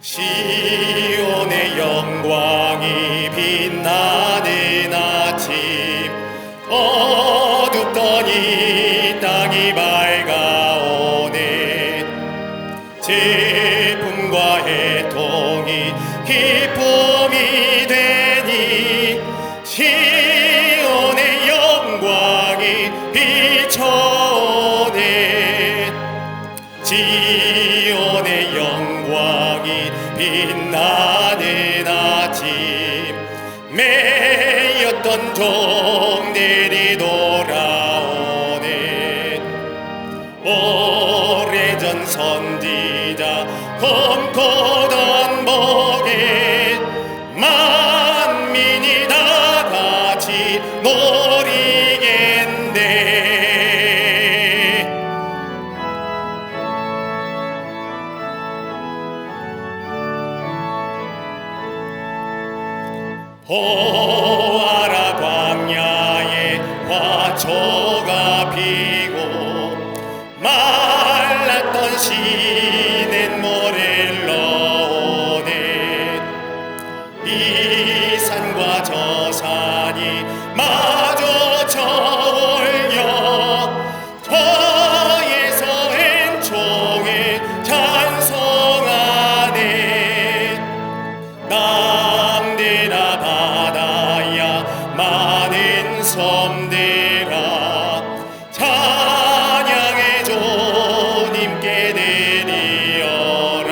시온의 영광이 빛나는 아침, 어둡던 이 땅이 밝아오네. 기쁨과 해통이 기쁨이 되니 시온의 영광이 비춰오네. 시온의 영광이 빛나는 아침, 매였던 종들이 돌아오네. 오래전 선지자 꿈꾸던 복에 만민이 다 같이 노리겠네. 보아라, 광야에 화초가 피고 말랐던 시냇 물을 넣으네. 이 산과 저 산이 마주쳐 올려 저에서 엔총에 찬송하네. 땅들아 바다야 많은 섬들아 찬양의 주님께 드리어라.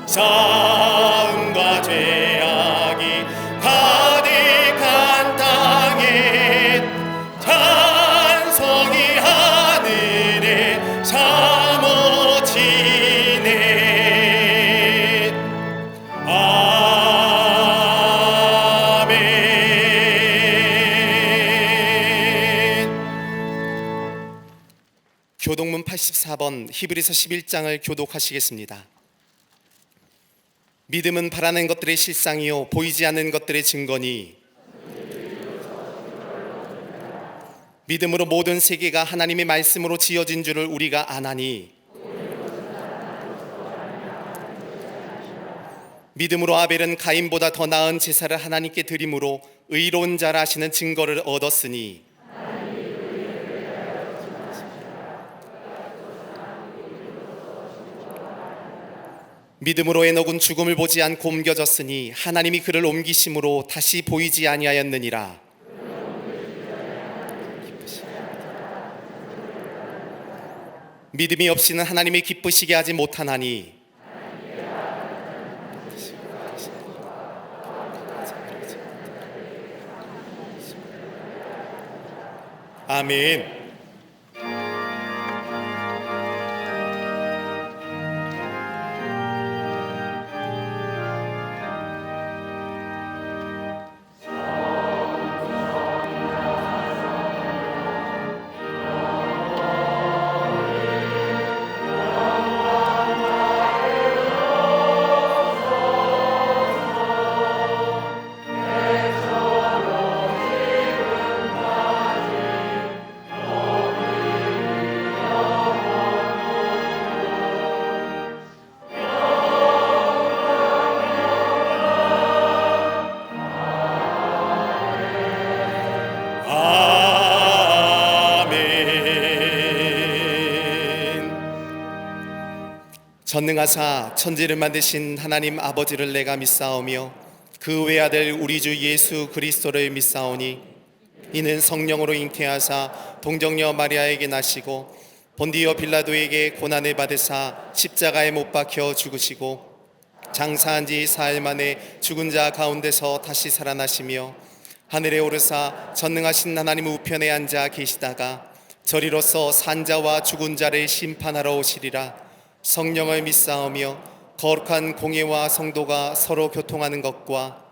싸움과 죄악이 가득한 땅에 찬송이 하늘에 사무치네. 교독문 84번 히브리서 11장을 교독하시겠습니다. 믿음은 바라는 것들의 실상이요 보이지 않는 것들의 증거니, 믿음으로 모든 세계가 하나님의 말씀으로 지어진 줄을 우리가 아나니, 믿음으로 아벨은 가인보다 더 나은 제사를 하나님께 드림으로 의로운 자라 하시는 증거를 얻었으니, 믿음으로 에녹은 죽음을 보지 않고 옮겨졌으니 하나님이 그를 옮기심으로 다시 보이지 아니하였느니라. 믿음이 없이는 하나님이 기쁘시게 하지 못하나니, 아멘. 전능하사 천지를 만드신 하나님 아버지를 내가 믿사오며 그 외아들 우리 주 예수 그리스도를 믿사오니, 이는 성령으로 잉태하사 동정녀 마리아에게 나시고 본디오 빌라도에게 고난을 받으사 십자가에 못 박혀 죽으시고 장사한 지 사흘 만에 죽은 자 가운데서 다시 살아나시며 하늘에 오르사 전능하신 하나님 우편에 앉아 계시다가 저리로서 산자와 죽은 자를 심판하러 오시리라. 성령을 믿사오며 거룩한 공예와 성도가 서로 교통하는 것과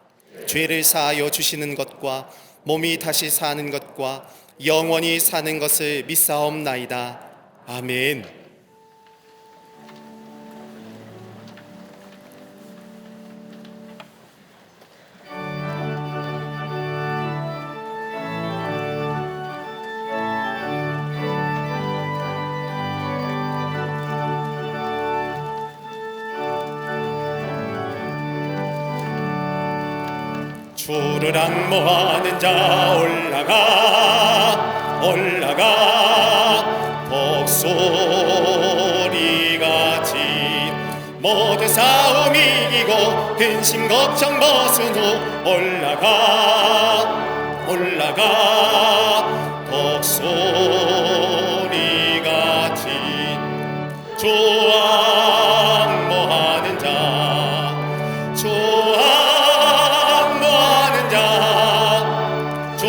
죄를 사하여 주시는 것과 몸이 다시 사는 것과 영원히 사는 것을 믿사옵나이다. 아멘. 주를 앙모하는 자 올라가 올라가 독소리같이 모든 싸움 이기고 근심 걱정 벗은 후 올라가 올라가 독소리같이 주 앙모하는 자 주 앙모하는 자 주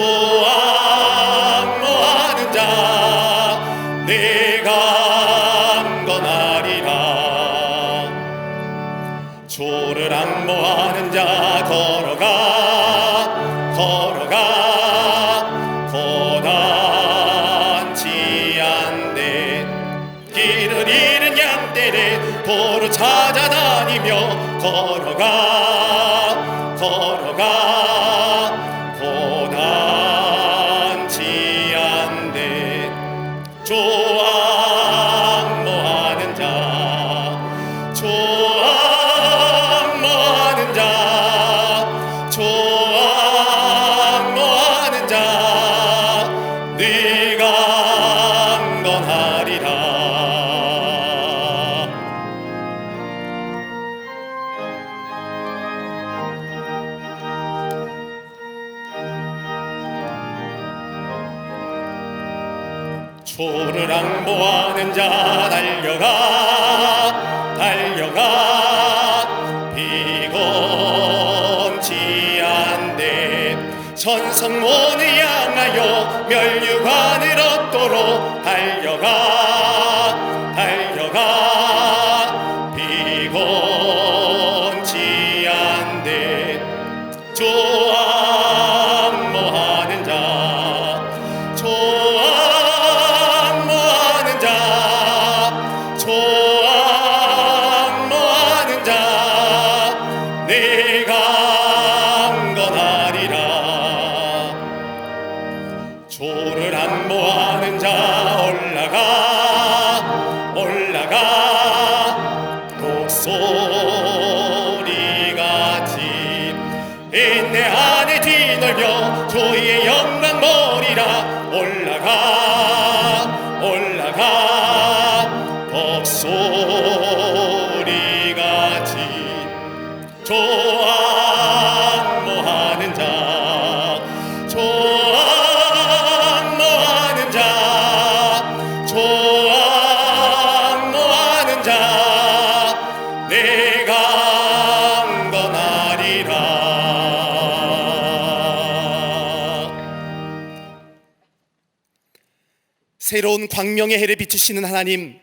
앙모하는 자 내가 안건하리라. 주를 앙모하는 자 걸어가 걸어가 고단치 않네. 길을 잃은 양떼를 도로 찾아다니며 걸어가 걸어가 고단치 않네. 주 앙모하는 자 주 앙모하는 자 주 앙모하는 자 네가 안건하리라. 주를 앙모하는 자 달려가 달려가 비곤치 않네. 천성문을 향하여 멸류관을 얻도록 달려가 달려가 비곤치 않네. 주 앙모하는 자 주 앙모하는 자 주 앙모하는 자 내가 안건하리라. 주를 앙모하는 자 올라가 올라가 독소리같이 인내 안에 뒤놀며 주의 영광 보리라. 올라가 올라가 독소리같이 주 앙모하는 자 주 앙모하는 자 주 앙모하는 자 내가 안건하리라. 새로운 광명의 해를 비추시는 하나님,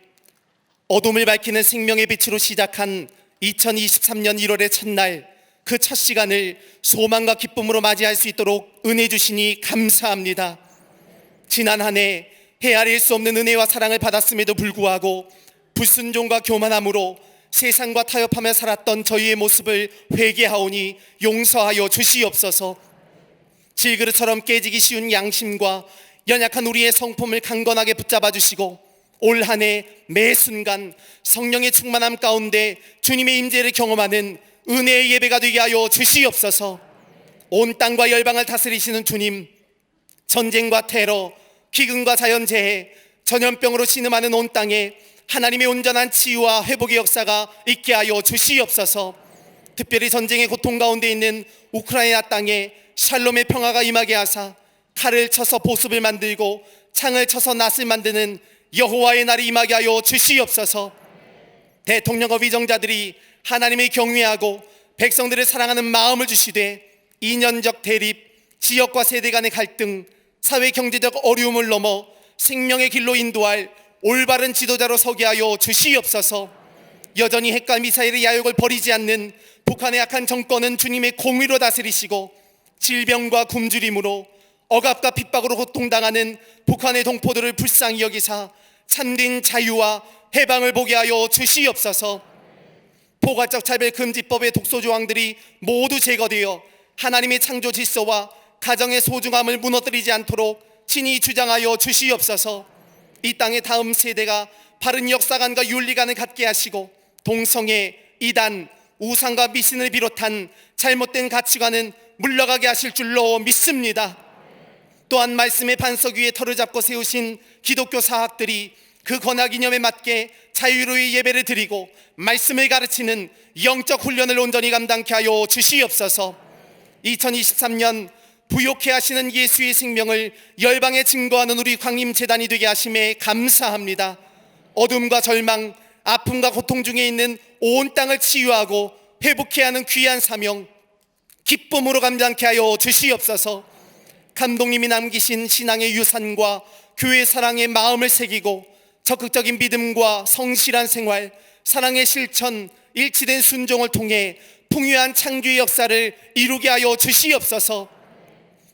어둠을 밝히는 생명의 빛으로 시작한 2023년 1월의 첫날, 그 첫 시간을 소망과 기쁨으로 맞이할 수 있도록 은혜 주시니 감사합니다. 지난 한 해 헤아릴 수 없는 은혜와 사랑을 받았음에도 불구하고 불순종과 교만함으로 세상과 타협하며 살았던 저희의 모습을 회개하오니 용서하여 주시옵소서. 질그릇처럼 깨지기 쉬운 양심과 연약한 우리의 성품을 강건하게 붙잡아 주시고 올 한 해 매 순간 성령의 충만함 가운데 주님의 임재를 경험하는 은혜의 예배가 되게 하여 주시옵소서. 온 땅과 열방을 다스리시는 주님, 전쟁과 테러, 기근과 자연재해, 전염병으로 신음하는 온 땅에 하나님의 온전한 치유와 회복의 역사가 있게 하여 주시옵소서. 특별히 전쟁의 고통 가운데 있는 우크라이나 땅에 샬롬의 평화가 임하게 하사 칼을 쳐서 보습을 만들고 창을 쳐서 낫을 만드는 여호와의 날이 임하게 하여 주시옵소서. 대통령과 위정자들이 하나님을 경외하고 백성들을 사랑하는 마음을 주시되 이념적 대립, 지역과 세대 간의 갈등, 사회 경제적 어려움을 넘어 생명의 길로 인도할 올바른 지도자로 서게 하여 주시옵소서. 여전히 핵과 미사일의 야욕을 버리지 않는 북한의 악한 정권은 주님의 공의로 다스리시고 질병과 굶주림으로 억압과 핍박으로 고통당하는 북한의 동포들을 불쌍히 여기사 참된 자유와 해방을 보게 하여 주시옵소서. 포괄적 차별금지법의 독소조항들이 모두 제거되어 하나님의 창조 질서와 가정의 소중함을 무너뜨리지 않도록 친히 주장하여 주시옵소서. 이 땅의 다음 세대가 바른 역사관과 윤리관을 갖게 하시고 동성애, 이단, 우상과 미신을 비롯한 잘못된 가치관은 물러가게 하실 줄로 믿습니다. 또한 말씀의 반석 위에 터를 잡고 세우신 기독교 사학들이 그 권학 이념에 맞게 자유로이 예배를 드리고 말씀을 가르치는 영적 훈련을 온전히 감당케 하여 주시옵소서. 2023년 부욕해 하시는 예수의 생명을 열방에 증거하는 우리 광림재단이 되게 하심에 감사합니다. 어둠과 절망, 아픔과 고통 중에 있는 온 땅을 치유하고 회복해 하는 귀한 사명, 기쁨으로 감당케 하여 주시옵소서. 감독님이 남기신 신앙의 유산과 교회 사랑의 마음을 새기고 적극적인 믿음과 성실한 생활, 사랑의 실천, 일치된 순종을 통해 풍요한 창조의 역사를 이루게 하여 주시옵소서.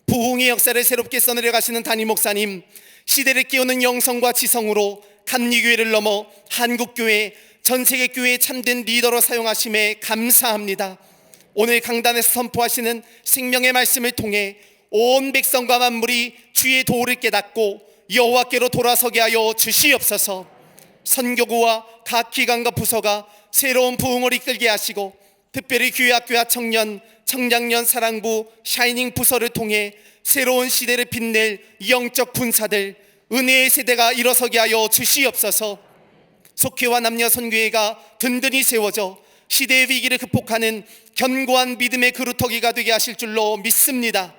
부흥의 역사를 새롭게 써내려 가시는 담임 목사님, 시대를 깨우는 영성과 지성으로 감리교회를 넘어 한국교회, 전세계 교회의 참된 리더로 사용하심에 감사합니다. 오늘 강단에서 선포하시는 생명의 말씀을 통해 온 백성과 만물이 주의 도를 깨닫고 여호와께로 돌아서게 하여 주시옵소서. 선교구와 각 기관과 부서가 새로운 부흥을 이끌게 하시고 특별히 교회학교와 청년, 청장년 사랑부, 샤이닝 부서를 통해 새로운 시대를 빛낼 영적 군사들, 은혜의 세대가 일어서게 하여 주시옵소서. 속회와 남녀 선교회가 든든히 세워져 시대의 위기를 극복하는 견고한 믿음의 그루터기가 되게 하실 줄로 믿습니다.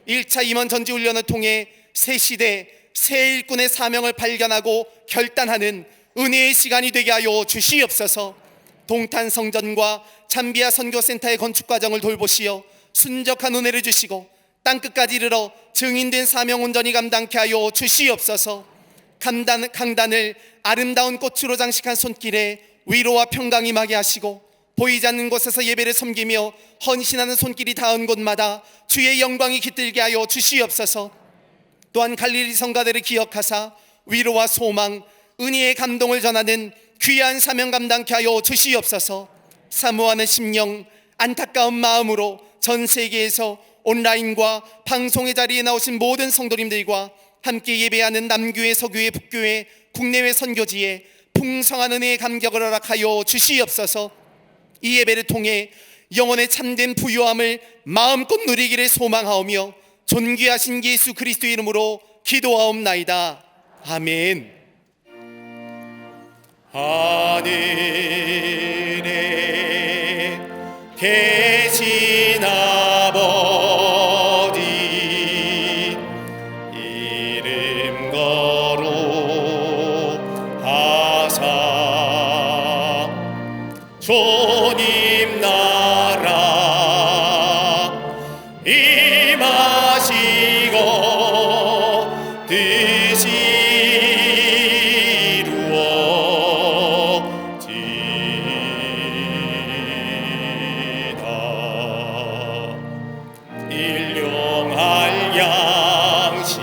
1차 임원 전지훈련을 통해 새 시대, 새 일꾼의 사명을 발견하고 결단하는 은혜의 시간이 되게 하여 주시옵소서. 동탄 성전과 잠비아 선교센터의 건축 과정을 돌보시어 순적한 은혜를 주시고 땅끝까지 이르러 증인된 사명 온전히 감당케 하여 주시옵소서. 강단을 아름다운 꽃으로 장식한 손길에 위로와 평강이 임하게 하시고 보이지 않는 곳에서 예배를 섬기며 헌신하는 손길이 닿은 곳마다 주의 영광이 깃들게 하여 주시옵소서. 또한 갈릴리 성가대를 기억하사 위로와 소망, 은혜의 감동을 전하는 귀한 사명 감당케 하여 주시옵소서. 사모하는 심령, 안타까운 마음으로 전 세계에서 온라인과 방송의 자리에 나오신 모든 성도님들과 함께 예배하는 남교회, 서교회, 북교회, 국내외 선교지에 풍성한 은혜의 감격을 허락하여 주시옵소서. 이 예배를 통해 영혼의 참된 부요함을 마음껏 누리기를 소망하오며 존귀하신 예수 그리스도의 이름으로 기도하옵나이다. 아멘. 하늘에 계신 아버지 이름 거룩하사 주님 나라 임하시고 뜻이 이루어지이다. 일용할 양식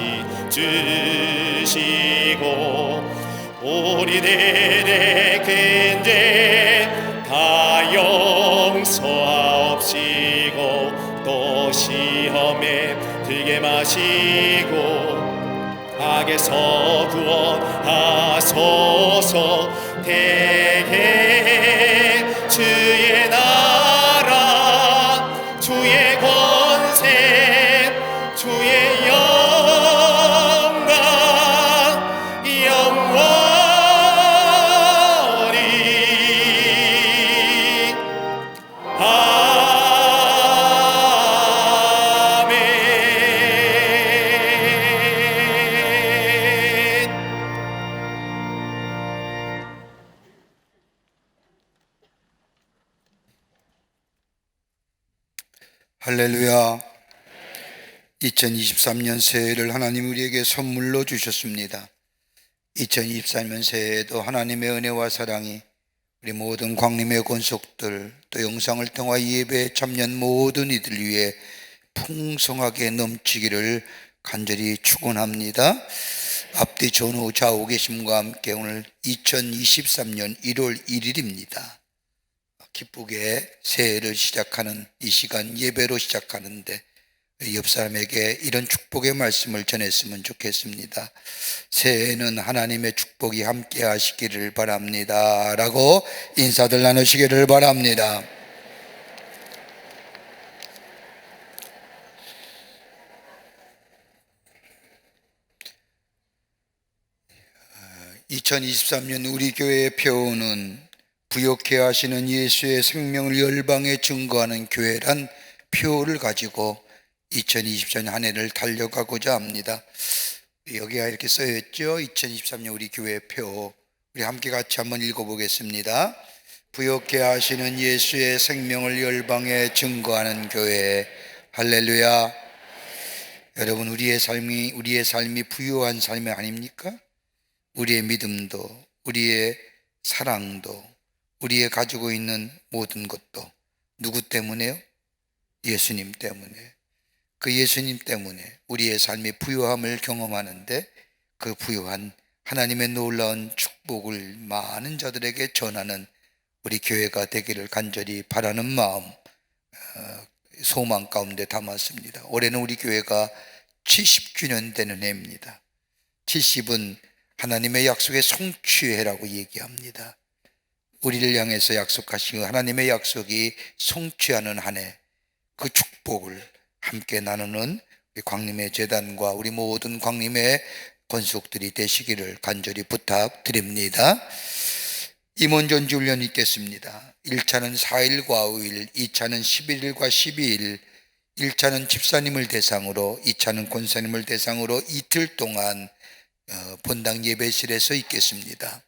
주시고 우리들의 근죄 다 용서하옵시고 또 시험에 들게 마시고 악에서 구원하소서. 대개 주의 나라 주의 권세 주의 영광 영원히 할렐루야. 2023년 새해를 하나님 우리에게 선물로 주셨습니다. 2023년 새해에도 하나님의 은혜와 사랑이 우리 모든 광림의 권속들 또 영상을 통하 예배에 참여한 모든 이들 위해 풍성하게 넘치기를 간절히 축원합니다. 앞뒤 전후 좌우 계심과 함께 오늘 2023년 1월 1일입니다. 기쁘게 새해를 시작하는 이 시간 예배로 시작하는데 옆 사람에게 이런 축복의 말씀을 전했으면 좋겠습니다. 새해에는 하나님의 축복이 함께 하시기를 바랍니다 라고 인사들 나누시기를 바랍니다. 2023년 우리 교회의 표어는 부욕해 하시는 예수의 생명을 열방에 증거하는 교회란 표어를 가지고 2024년 한 해를 달려가고자 합니다. 여기가 이렇게 써있죠. 2023년 우리 교회의 표어, 우리 함께 같이 한번 읽어보겠습니다. 부욕해 하시는 예수의 생명을 열방에 증거하는 교회. 할렐루야. 여러분, 우리의 삶이 부유한 삶이 아닙니까? 우리의 믿음도, 우리의 사랑도, 우리의 가지고 있는 모든 것도 누구 때문에요? 예수님 때문에. 그 예수님 때문에 우리의 삶이 부유함을 경험하는데, 그 부유한 하나님의 놀라운 축복을 많은 자들에게 전하는 우리 교회가 되기를 간절히 바라는 마음, 소망 가운데 담았습니다. 올해는 우리 교회가 70주년 되는 해입니다. 70은 하나님의 약속의 성취해라고 얘기합니다. 우리를 향해서 약속하신 하나님의 약속이 성취하는 한 해, 그 축복을 함께 나누는 우리 광림의 재단과 우리 모든 광림의 권속들이 되시기를 간절히 부탁드립니다. 임원전지 훈련이 있겠습니다. 1차는 4일과 5일, 2차는 11일과 12일, 1차는 집사님을 대상으로, 2차는 권사님을 대상으로 이틀 동안 본당 예배실에서 있겠습니다.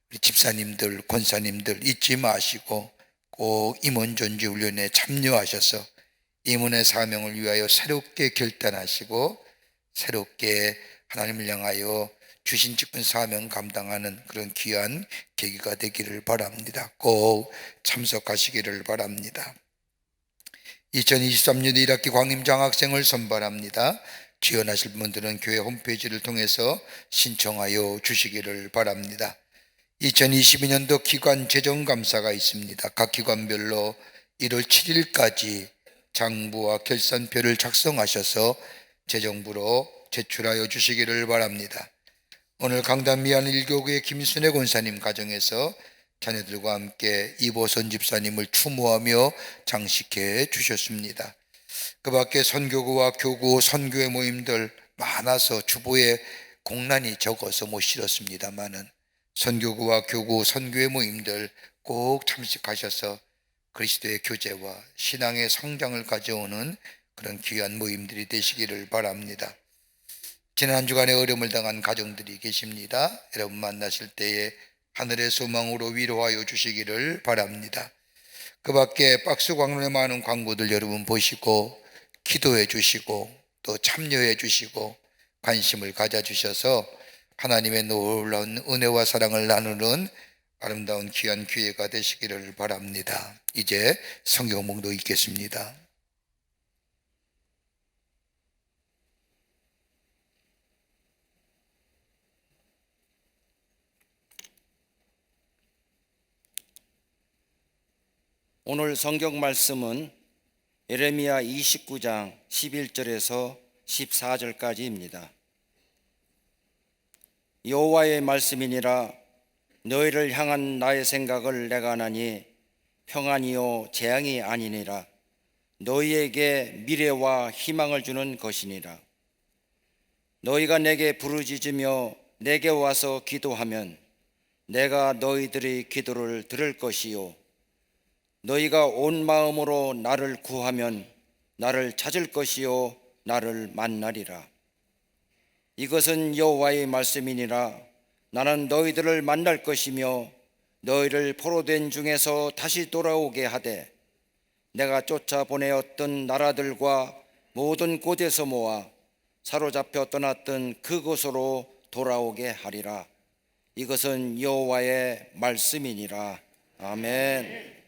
우리 집사님들, 권사님들 잊지 마시고 꼭 임원전지 훈련에 참여하셔서 임원의 사명을 위하여 새롭게 결단하시고 새롭게 하나님을 향하여 주신 직분 사명 감당하는 그런 귀한 계기가 되기를 바랍니다. 꼭 참석하시기를 바랍니다. 2023년 1학기 광림장학생을 선발합니다. 지원하실 분들은 교회 홈페이지를 통해서 신청하여 주시기를 바랍니다. 2022년도 기관 재정감사가 있습니다. 각 기관별로 1월 7일까지 장부와 결산표를 작성하셔서 재정부로 제출하여 주시기를 바랍니다. 오늘 강단 미안 1교구의 김순애 권사님 가정에서 자녀들과 함께 이보선 집사님을 추모하며 장식해 주셨습니다. 그 밖에 선교구와 교구, 선교회 모임들 많아서 주보에 공란이 적어서 못 실었습니다만은 선교구와 교구, 선교회 모임들 꼭 참석하셔서 그리스도의 교제와 신앙의 성장을 가져오는 그런 귀한 모임들이 되시기를 바랍니다. 지난 주간에 어려움을 당한 가정들이 계십니다. 여러분 만나실 때에 하늘의 소망으로 위로하여 주시기를 바랍니다. 그 밖에 박스 광론에 많은 광고들 여러분 보시고 기도해 주시고 또 참여해 주시고 관심을 가져주셔서 하나님의 놀라운 은혜와 사랑을 나누는 아름다운 귀한 기회가 되시기를 바랍니다. 이제 성경 목록 읽겠습니다. 오늘 성경 말씀은 예레미야 29장 11절에서 14절까지입니다. 여호와의 말씀이니라. 너희를 향한 나의 생각을 내가 아나니 평안이요 재앙이 아니니라. 너희에게 미래와 희망을 주는 것이니라. 너희가 내게 부르짖으며 내게 와서 기도하면 내가 너희들의 기도를 들을 것이요 너희가 온 마음으로 나를 구하면 나를 찾을 것이요 나를 만나리라. 이것은 여호와의 말씀이니라. 나는 너희들을 만날 것이며 너희를 포로된 중에서 다시 돌아오게 하되 내가 쫓아보내었던 나라들과 모든 곳에서 모아 사로잡혀 떠났던 그곳으로 돌아오게 하리라. 이것은 여호와의 말씀이니라. 아멘.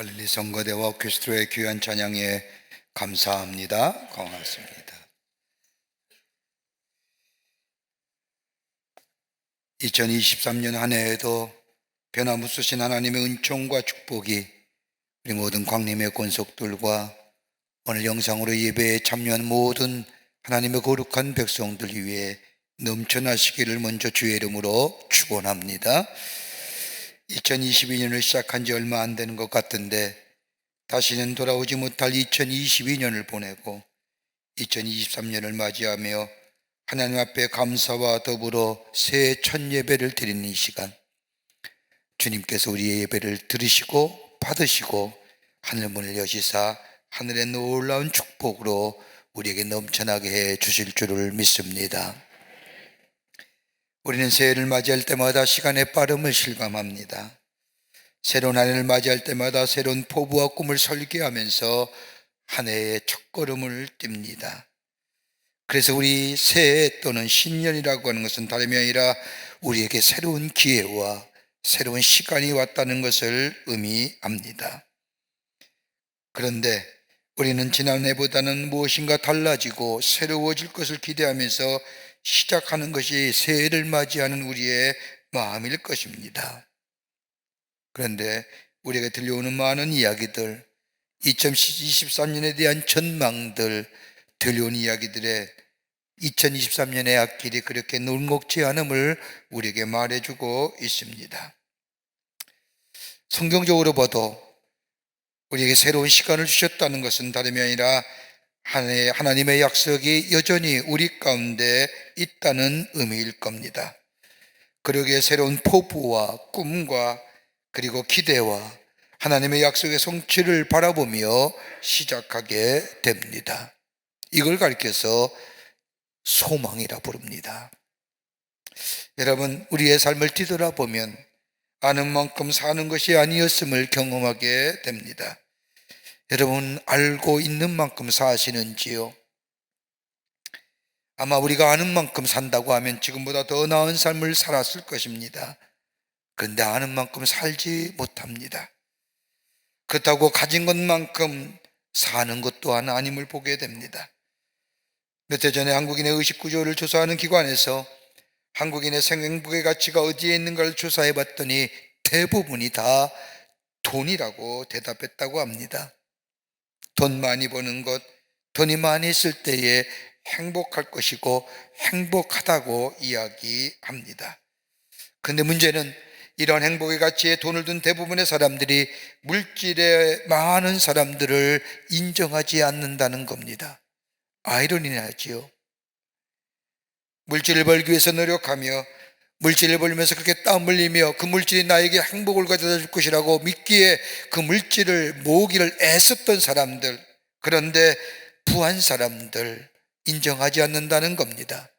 갈릴리 성거대와 오케스트라의 귀한 찬양에 감사합니다. 고맙습니다. 2023년 한 해에도 변함없으신 하나님의 은총과 축복이 우리 모든 광림의 권속들과 오늘 영상으로 예배에 참여한 모든 하나님의 거룩한 백성들 위해 넘쳐나시기를 먼저 주의 이름으로 축원합니다. 2022년을 시작한 지 얼마 안 되는 것 같은데 다시는 돌아오지 못할 2022년을 보내고 2023년을 맞이하며 하나님 앞에 감사와 더불어 새해 첫 예배를 드리는 이 시간, 주님께서 우리의 예배를 들으시고 받으시고 하늘문을 여시사 하늘의 놀라운 축복으로 우리에게 넘쳐나게 해 주실 줄을 믿습니다. 우리는 새해를 맞이할 때마다 시간의 빠름을 실감합니다. 새로운 한 해를 맞이할 때마다 새로운 포부와 꿈을 설계하면서 한 해의 첫걸음을 띱니다. 그래서 우리 새해 또는 신년이라고 하는 것은 다름이 아니라 우리에게 새로운 기회와 새로운 시간이 왔다는 것을 의미합니다. 그런데 우리는 지난해보다는 무엇인가 달라지고 새로워질 것을 기대하면서 시작하는 것이 새해를 맞이하는 우리의 마음일 것입니다. 그런데 우리에게 들려오는 많은 이야기들, 2023년에 대한 전망들, 들려온 이야기들에 2023년의 앞길이 그렇게 녹록지 않음을 우리에게 말해주고 있습니다. 성경적으로 봐도 우리에게 새로운 시간을 주셨다는 것은 다름이 아니라 하나님의 약속이 여전히 우리 가운데 있다는 의미일 겁니다. 그러기에 새로운 포부와 꿈과 그리고 기대와 하나님의 약속의 성취를 바라보며 시작하게 됩니다. 이걸 가리켜서 소망이라 부릅니다. 여러분, 우리의 삶을 뒤돌아보면 아는 만큼 사는 것이 아니었음을 경험하게 됩니다. 여러분, 알고 있는 만큼 사시는지요? 아마 우리가 아는 만큼 산다고 하면 지금보다 더 나은 삶을 살았을 것입니다. 그런데 아는 만큼 살지 못합니다. 그렇다고 가진 것만큼 사는 것 또한 아님을 보게 됩니다. 몇 해 전에 한국인의 의식 구조를 조사하는 기관에서 한국인의 생행복의 가치가 어디에 있는가를 조사해 봤더니 대부분이 다 돈이라고 대답했다고 합니다. 돈 많이 버는 것, 돈이 많이 있을 때에 행복할 것이고 행복하다고 이야기합니다. 그런데 문제는 이런 행복의 가치에 돈을 둔 대부분의 사람들이 물질에 많은 사람들을 인정하지 않는다는 겁니다. 아이러니하지요. 물질을 벌기 위해서 노력하며 물질을 벌면서 그렇게 땀 흘리며 그 물질이 나에게 행복을 가져다 줄 것이라고 믿기에 그 물질을 모으기를 애썼던 사람들, 그런데 부한 사람들 인정하지 않는다는 겁니다.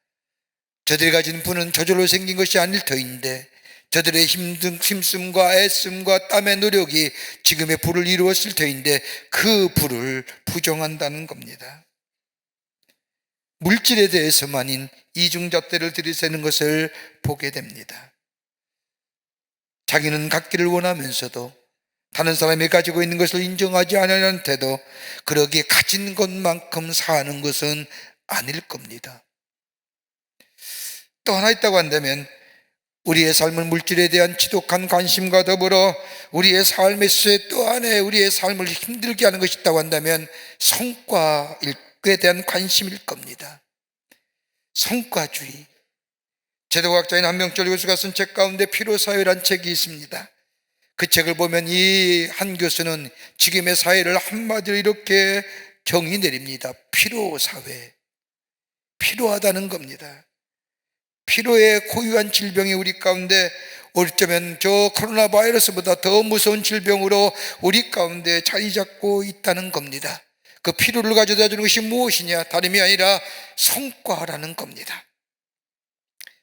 저들이 가진 부는 저절로 생긴 것이 아닐 터인데 저들의 힘씀과 애씀과 땀의 노력이 지금의 부를 이루었을 터인데 그 부를 부정한다는 겁니다. 물질에 대해서만인 이중잣대를 들이대는 것을 보게 됩니다. 자기는 갖기를 원하면서도 다른 사람이 가지고 있는 것을 인정하지 않으려는 태도, 그러기에 가진 것만큼 사는 것은 아닐 겁니다. 또 하나 있다고 한다면 우리의 삶은 물질에 대한 지독한 관심과 더불어 우리의 삶의 쇠 또 안에 우리의 삶을 힘들게 하는 것이 있다고 한다면 성과에 대한 관심일 겁니다. 성과주의. 제도학자인 한명철 교수가 쓴 책 가운데 피로사회란 책이 있습니다. 그 책을 보면 이 한 교수는 지금의 사회를 한마디로 이렇게 정의 내립니다. 피로사회. 피로하다는 겁니다. 피로의 고유한 질병이 우리 가운데 어쩌면 저 코로나 바이러스보다 더 무서운 질병으로 우리 가운데 자리 잡고 있다는 겁니다. 그 피로를 가져다 주는 것이 무엇이냐? 다름이 아니라 성과라는 겁니다.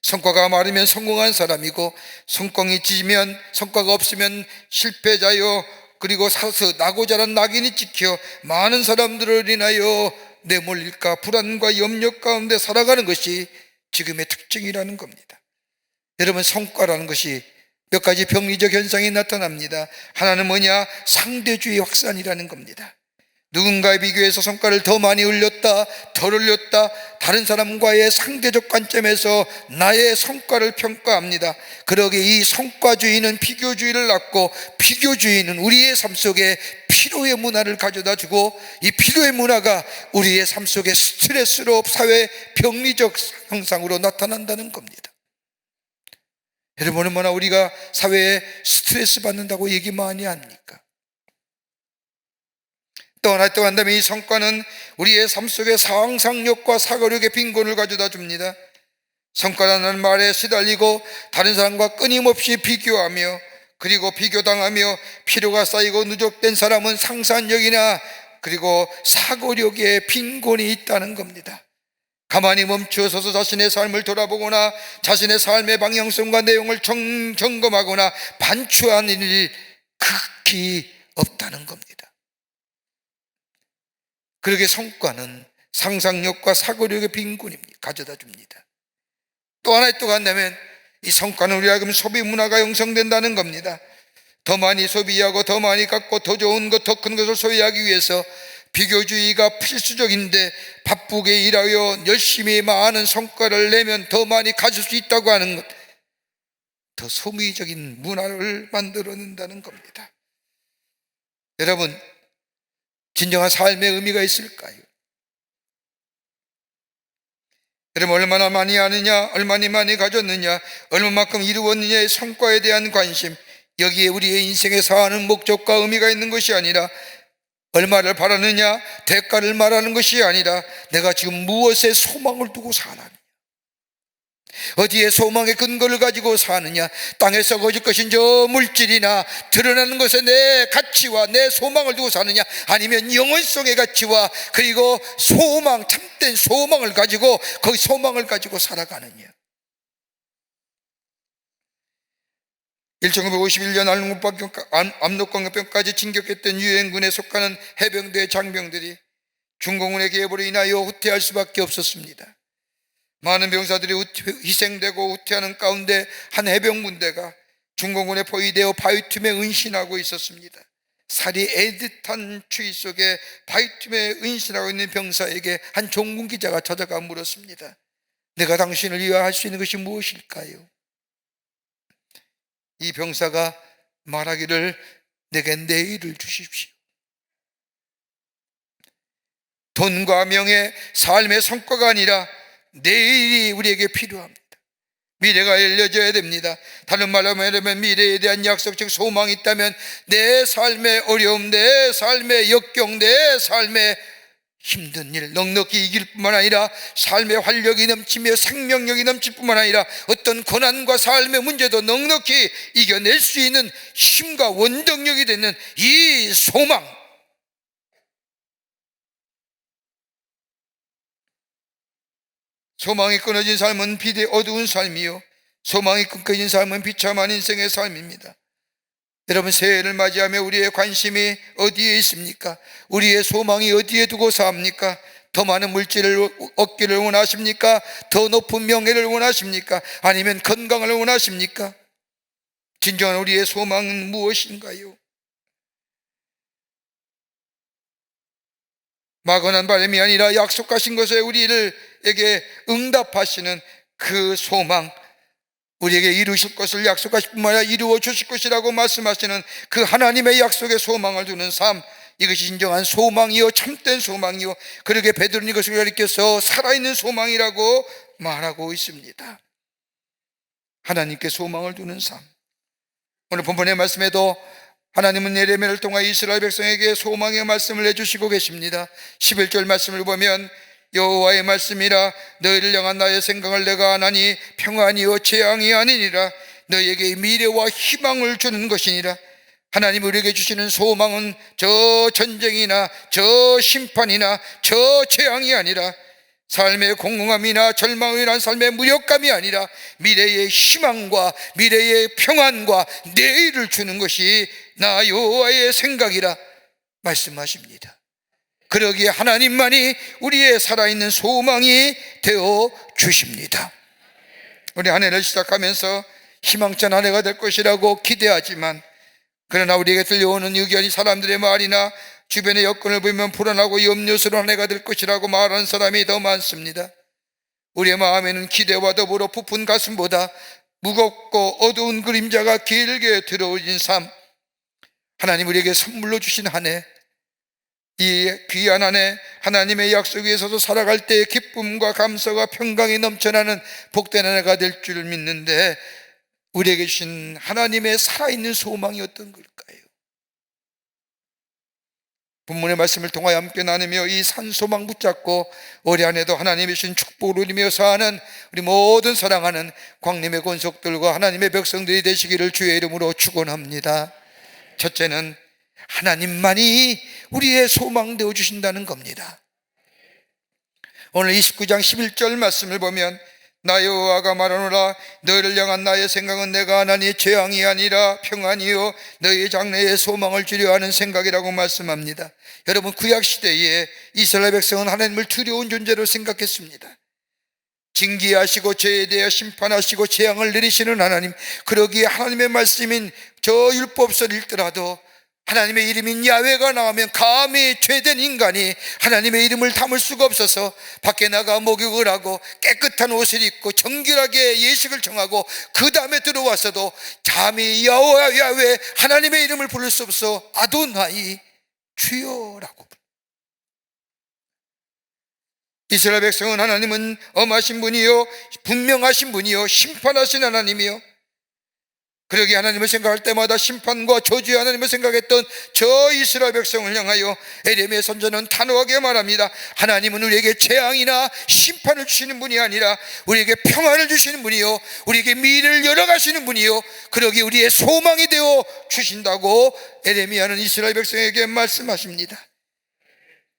성과가 많으면 성공한 사람이고 성공이 짖으면 성과가 없으면 실패자요, 그리고 사서 나고 자란 낙인이 찍혀 많은 사람들을 인하여 내몰릴까 불안과 염려 가운데 살아가는 것이 지금의 특징이라는 겁니다. 여러분, 성과라는 것이 몇 가지 병리적 현상이 나타납니다. 하나는 뭐냐? 상대주의 확산이라는 겁니다. 누군가에 비교해서 성과를 더 많이 올렸다, 덜 올렸다, 다른 사람과의 상대적 관점에서 나의 성과를 평가합니다. 그러기에 이 성과주의는 비교주의를 낳고, 비교주의는 우리의 삶 속에 피로의 문화를 가져다 주고, 이 피로의 문화가 우리의 삶 속에 스트레스로 사회 병리적 형상으로 나타난다는 겁니다. 여러분, 얼마나 우리가 사회에 스트레스 받는다고 얘기 많이 합니까? 또 하나 또 한다면 이 성과는 우리의 삶 속에 상상력과 사고력의 빈곤을 가져다 줍니다. 성과라는 말에 시달리고 다른 사람과 끊임없이 비교하며, 그리고 비교당하며 피로가 쌓이고 누적된 사람은 상상력이나 그리고 사고력의 빈곤이 있다는 겁니다. 가만히 멈추어서서 자신의 삶을 돌아보거나 자신의 삶의 방향성과 내용을 점검하거나 반추하는 일이 극히 없다는 겁니다. 그러기에 성과는 상상력과 사고력의 빈곤입니다. 가져다 줍니다. 또 하나 또 간다면 이 성과는 우리가 그럼 소비 문화가 형성된다는 겁니다. 더 많이 소비하고 더 많이 갖고 더 좋은 것, 더 큰 것을 소유하기 위해서 비교주의가 필수적인데, 바쁘게 일하여 열심히 많은 성과를 내면 더 많이 가질 수 있다고 하는 것, 더 소비적인 문화를 만들어낸다는 겁니다. 여러분, 진정한 삶의 의미가 있을까요? 여러분, 얼마나 많이 하느냐, 얼마나 많이 가졌느냐, 얼마만큼 이루었느냐의 성과에 대한 관심, 여기에 우리의 인생의 사는 목적과 의미가 있는 것이 아니라, 얼마를 바라느냐, 대가를 말하는 것이 아니라, 내가 지금 무엇에 소망을 두고 사느냐, 어디에 소망의 근거를 가지고 사느냐, 땅에서 거질 것인 저 물질이나 드러나는 것에 내 가치와 내 소망을 두고 사느냐, 아니면 영원성의 가치와 그리고 소망, 참된 소망을 가지고 그 소망을 가지고 살아가느냐. 1951년 압록강변까지 진격했던 유엔군에 속하는 해병대 장병들이 중공군의 계보로 인하여 후퇴할 수밖에 없었습니다. 많은 병사들이 희생되고 후퇴하는 가운데 한 해병군대가 중공군에 포위되어 바위틈에 은신하고 있었습니다. 살이 애듯한 추위 속에 바위틈에 은신하고 있는 병사에게 한 종군 기자가 찾아가 물었습니다. 내가 당신을 위하여 할 수 있는 것이 무엇일까요? 이 병사가 말하기를, 내게 내일을 주십시오. 돈과 명예, 삶의 성과가 아니라 내일이 우리에게 필요합니다. 미래가 열려져야 됩니다. 다른 말로 하면 미래에 대한 약속, 즉 소망이 있다면 내 삶의 어려움, 내 삶의 역경, 내 삶의 힘든 일 넉넉히 이길 뿐만 아니라 삶의 활력이 넘치며 생명력이 넘칠 뿐만 아니라 어떤 고난과 삶의 문제도 넉넉히 이겨낼 수 있는 힘과 원동력이 되는 이 소망, 소망이 끊어진 삶은 비대 어두운 삶이요, 소망이 끊겨진 삶은 비참한 인생의 삶입니다. 여러분, 새해를 맞이하며 우리의 관심이 어디에 있습니까? 우리의 소망이 어디에 두고 삽니까? 더 많은 물질을 얻기를 원하십니까? 더 높은 명예를 원하십니까? 아니면 건강을 원하십니까? 진정한 우리의 소망은 무엇인가요? 막연한 바람이 아니라 약속하신 것에 우리에게 응답하시는 그 소망, 우리에게 이루실 것을 약속하실 뿐만 아니라 이루어 주실 것이라고 말씀하시는 그 하나님의 약속에 소망을 두는 삶, 이것이 진정한 소망이요, 참된 소망이요, 그러게 베드로는 이것을 가리켜서 살아있는 소망이라고 말하고 있습니다. 하나님께 소망을 두는 삶. 오늘 본문의 말씀에도 하나님은 예레미야를 통하여 이스라엘 백성에게 소망의 말씀을 해주시고 계십니다. 11절 말씀을 보면, 여호와의 말씀이라, 너희를 향한 나의 생각을 내가 아나니 평안이요 재앙이 아니니라, 너희에게 미래와 희망을 주는 것이니라. 하나님 우리에게 주시는 소망은 저 전쟁이나 저 심판이나 저 재앙이 아니라, 삶의 공허함이나 절망으로 인한 삶의 무력감이 아니라 미래의 희망과 미래의 평안과 내일을 주는 것이 나 여호와의 생각이라 말씀하십니다. 그러기에 하나님만이 우리의 살아있는 소망이 되어 주십니다. 우리 한 해를 시작하면서 희망찬 한 해가 될 것이라고 기대하지만, 그러나 우리에게 들려오는 의견이 사람들의 말이나 주변의 여건을 보면 불안하고 염려스러운 한 해가 될 것이라고 말하는 사람이 더 많습니다. 우리의 마음에는 기대와 더불어 부푼 가슴보다 무겁고 어두운 그림자가 길게 들어오진 삶, 하나님 우리에게 선물로 주신 한 해, 이 귀한 한 해 하나님의 약속 위에 서서 살아갈 때의 기쁨과 감사가 평강이 넘쳐나는 복된 한 해가 될 줄 믿는데, 우리에게 주신 하나님의 살아있는 소망이 어떤 걸까요? 본문의 말씀을 통하여 함께 나누며 이 산소망 붙잡고 올해 한 해도 하나님이 주신 축복을 누리며 사는 우리 모든 사랑하는 광림의 권속들과 하나님의 백성들이 되시기를 주의 이름으로 축원합니다. 첫째는 하나님만이 우리의 소망 되어 주신다는 겁니다. 오늘 29장 11절 말씀을 보면 나 여호와가 말하노라 너희를 향한 나의 생각은 내가 하나니 재앙이 아니라 평안이요 너희 장래에 소망을 주려 하는 생각이라고 말씀합니다. 여러분, 구약시대에 이스라엘 백성은 하나님을 두려운 존재로 생각했습니다. 징계하시고 죄에 대해 심판하시고 재앙을 내리시는 하나님, 그러기에 하나님의 말씀인 저 율법서를 읽더라도 하나님의 이름인 야훼가 나오면 감히 죄된 인간이 하나님의 이름을 담을 수가 없어서 밖에 나가 목욕을 하고 깨끗한 옷을 입고 정결하게 예식을 정하고 그 다음에 들어와서도 감히 여호와 야훼 하나님의 이름을 부를 수 없어 아도나이 주여라고. 이스라엘 백성은 하나님은 엄하신 분이요 분명하신 분이요 심판하신 하나님이요, 그러기에 하나님을 생각할 때마다 심판과 저주의 하나님을 생각했던 저 이스라엘 백성을 향하여 에레미야 선지자는 단호하게 말합니다. 하나님은 우리에게 재앙이나 심판을 주시는 분이 아니라 우리에게 평안을 주시는 분이요 우리에게 미래를 열어가시는 분이요 그러기에 우리의 소망이 되어 주신다고 에레미야는 이스라엘 백성에게 말씀하십니다.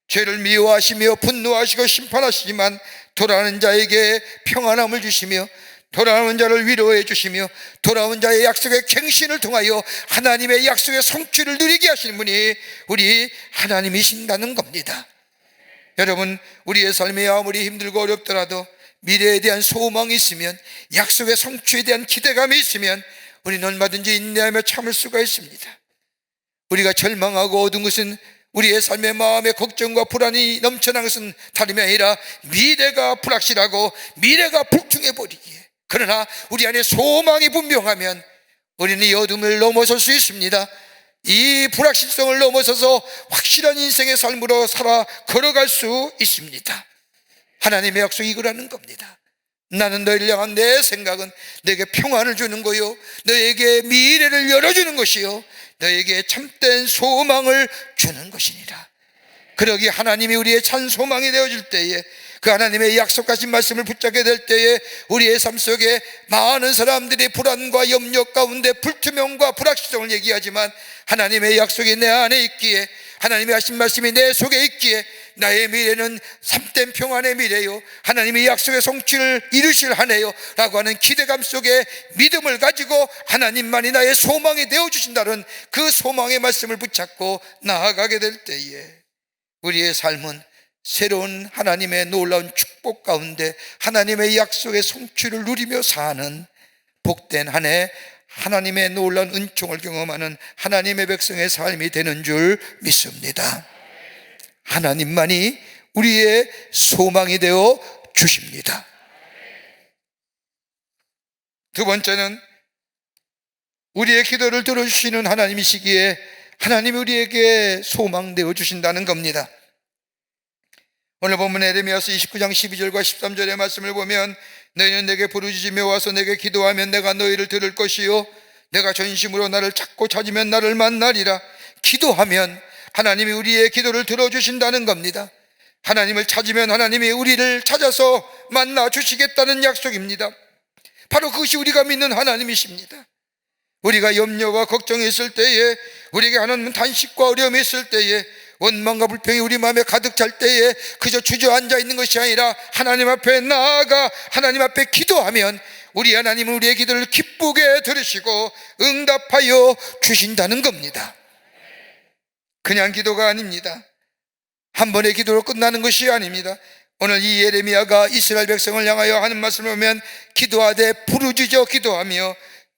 죄를 미워하시며 분노하시고 심판하시지만 돌아오는 자에게 평안함을 주시며 돌아오는 자를 위로해 주시며 돌아온 자의 약속의 갱신을 통하여 하나님의 약속의 성취를 누리게 하시는 분이 우리 하나님이신다는 겁니다. 여러분, 우리의 삶이 아무리 힘들고 어렵더라도 미래에 대한 소망이 있으면, 약속의 성취에 대한 기대감이 있으면 우리는 얼마든지 인내하며 참을 수가 있습니다. 우리가 절망하고 어두운 것은, 우리의 삶의 마음에 걱정과 불안이 넘쳐난 것은 다름이 아니라 미래가 불확실하고 미래가 불투해 버리기에, 그러나 우리 안에 소망이 분명하면 우리는 이 어둠을 넘어설 수 있습니다. 이 불확실성을 넘어서서 확실한 인생의 삶으로 살아 걸어갈 수 있습니다. 하나님의 약속이 이거라는 겁니다. 나는 너희를 향한 내 생각은 너에게 평안을 주는 거요 너에게 미래를 열어주는 것이요 너에게 참된 소망을 주는 것이니라. 그러기에 하나님이 우리의 참 소망이 되어질 때에, 그 하나님의 약속하신 말씀을 붙잡게 될 때에 우리의 삶 속에 많은 사람들이 불안과 염려 가운데 불투명과 불확실성을 얘기하지만 하나님의 약속이 내 안에 있기에, 하나님의 하신 말씀이 내 속에 있기에 나의 미래는 참된 평안의 미래요 하나님의 약속의 성취를 이루실 한 해요 라고 하는 기대감 속에 믿음을 가지고 하나님만이 나의 소망이 되어주신다는 그 소망의 말씀을 붙잡고 나아가게 될 때에 우리의 삶은 새로운 하나님의 놀라운 축복 가운데 하나님의 약속의 성취를 누리며 사는 복된 한 해, 하나님의 놀라운 은총을 경험하는 하나님의 백성의 삶이 되는 줄 믿습니다. 하나님만이 우리의 소망이 되어 주십니다. 두 번째는 우리의 기도를 들어주시는 하나님이시기에 하나님이 우리에게 소망 되어 주신다는 겁니다. 오늘 본문 에레미야서 29장 12절과 13절의 말씀을 보면 너희는 내게 부르짖으며 와서 내게 기도하면 내가 너희를 들을 것이요 내가 전심으로 나를 찾고 찾으면 나를 만나리라. 기도하면 하나님이 우리의 기도를 들어주신다는 겁니다. 하나님을 찾으면 하나님이 우리를 찾아서 만나 주시겠다는 약속입니다. 바로 그것이 우리가 믿는 하나님이십니다. 우리가 염려와 걱정이 있을 때에, 우리에게 하나님은 단식과 어려움이 있을 때에, 원망과 불평이 우리 마음에 가득 찰 때에 그저 주저앉아 있는 것이 아니라 하나님 앞에 나아가 하나님 앞에 기도하면 우리 하나님은 우리의 기도를 기쁘게 들으시고 응답하여 주신다는 겁니다. 그냥 기도가 아닙니다. 한 번의 기도로 끝나는 것이 아닙니다. 오늘 이 예레미야가 이스라엘 백성을 향하여 하는 말씀을 보면 기도하되 부르짖어 기도하며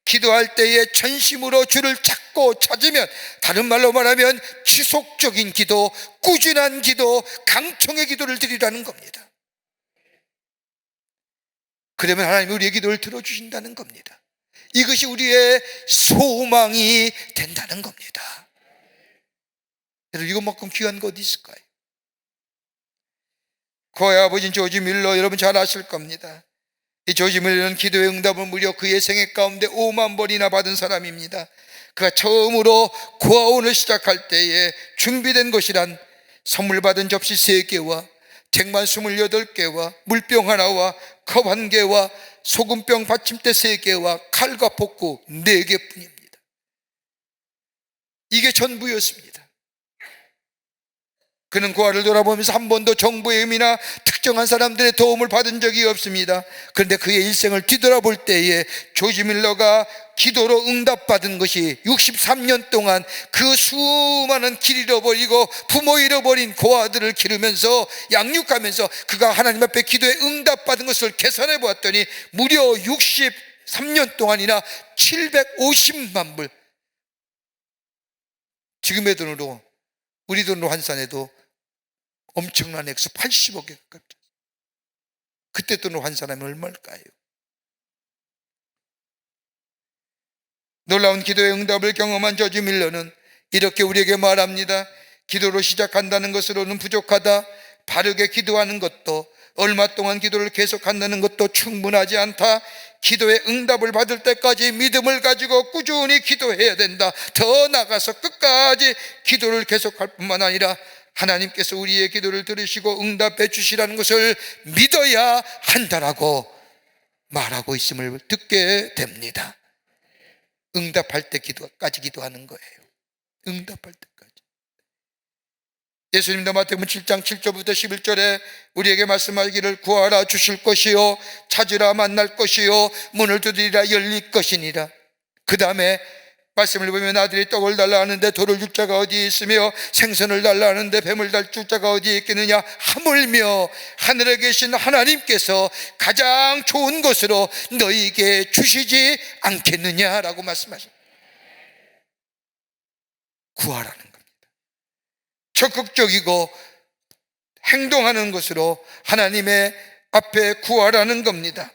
기도할 때에 전심으로 주를 찾고 찾으면, 다른 말로 말하면 지속적인 기도, 꾸준한 기도, 강청의 기도를 드리라는 겁니다. 그러면 하나님이 우리의 기도를 들어주신다는 겁니다. 이것이 우리의 소망이 된다는 겁니다. 여러분, 이것만큼 귀한 거 어디 있을까요? 그의 아버지인 조지 밀러, 여러분 잘 아실 겁니다. 이 조지 밀러는 기도의 응답을 무려 그의 생애 가운데 5만 번이나 받은 사람입니다. 그가 처음으로 구하원을 시작할 때에 준비된 것이란 선물 받은 접시 3개와 쟁반 28개와 물병 하나와 컵 1개와 소금병 받침대 3개와 칼과 복구 4개뿐입니다. 이게 전부였습니다. 그는 고아를 돌아보면서 한 번도 정부의 의미나 특정한 사람들의 도움을 받은 적이 없습니다. 그런데 그의 일생을 뒤돌아볼 때에 조지 밀러가 기도로 응답받은 것이 63년 동안 그 수많은 길 잃어버리고 부모 잃어버린 고아들을 기르면서 양육하면서 그가 하나님 앞에 기도에 응답받은 것을 계산해 보았더니 무려 63년 동안이나 750만 불, 지금의 돈으로, 우리 돈으로 환산해도 엄청난 액수 80억에 가깝죠. 그때 돈으로 환산하면 얼마일까요? 놀라운 기도의 응답을 경험한 조지 밀러는 이렇게 우리에게 말합니다. 기도로 시작한다는 것으로는 부족하다. 바르게 기도하는 것도, 얼마 동안 기도를 계속한다는 것도 충분하지 않다. 기도의 응답을 받을 때까지 믿음을 가지고 꾸준히 기도해야 된다. 더 나아가서 끝까지 기도를 계속할 뿐만 아니라 하나님께서 우리의 기도를 들으시고 응답해 주시라는 것을 믿어야 한다라고 말하고 있음을 듣게 됩니다. 응답할 때까지 기도하는 거예요. 응답할 때까지. 예수님도 마태복음 7장 7절부터 11절에 우리에게 말씀하기를 구하라 주실 것이요 찾으라 만날 것이요 문을 두드리라 열릴 것이니라. 그 다음에 말씀을 보면 아들이 떡을 달라 하는데 돌을 줄 자가 어디에 있으며 생선을 달라 하는데 뱀을 줄 자가 어디에 있겠느냐. 하물며 하늘에 계신 하나님께서 가장 좋은 것으로 너희에게 주시지 않겠느냐라고 말씀하십니다. 구하라는 겁니다. 적극적이고 행동하는 것으로 하나님의 앞에 구하라는 겁니다.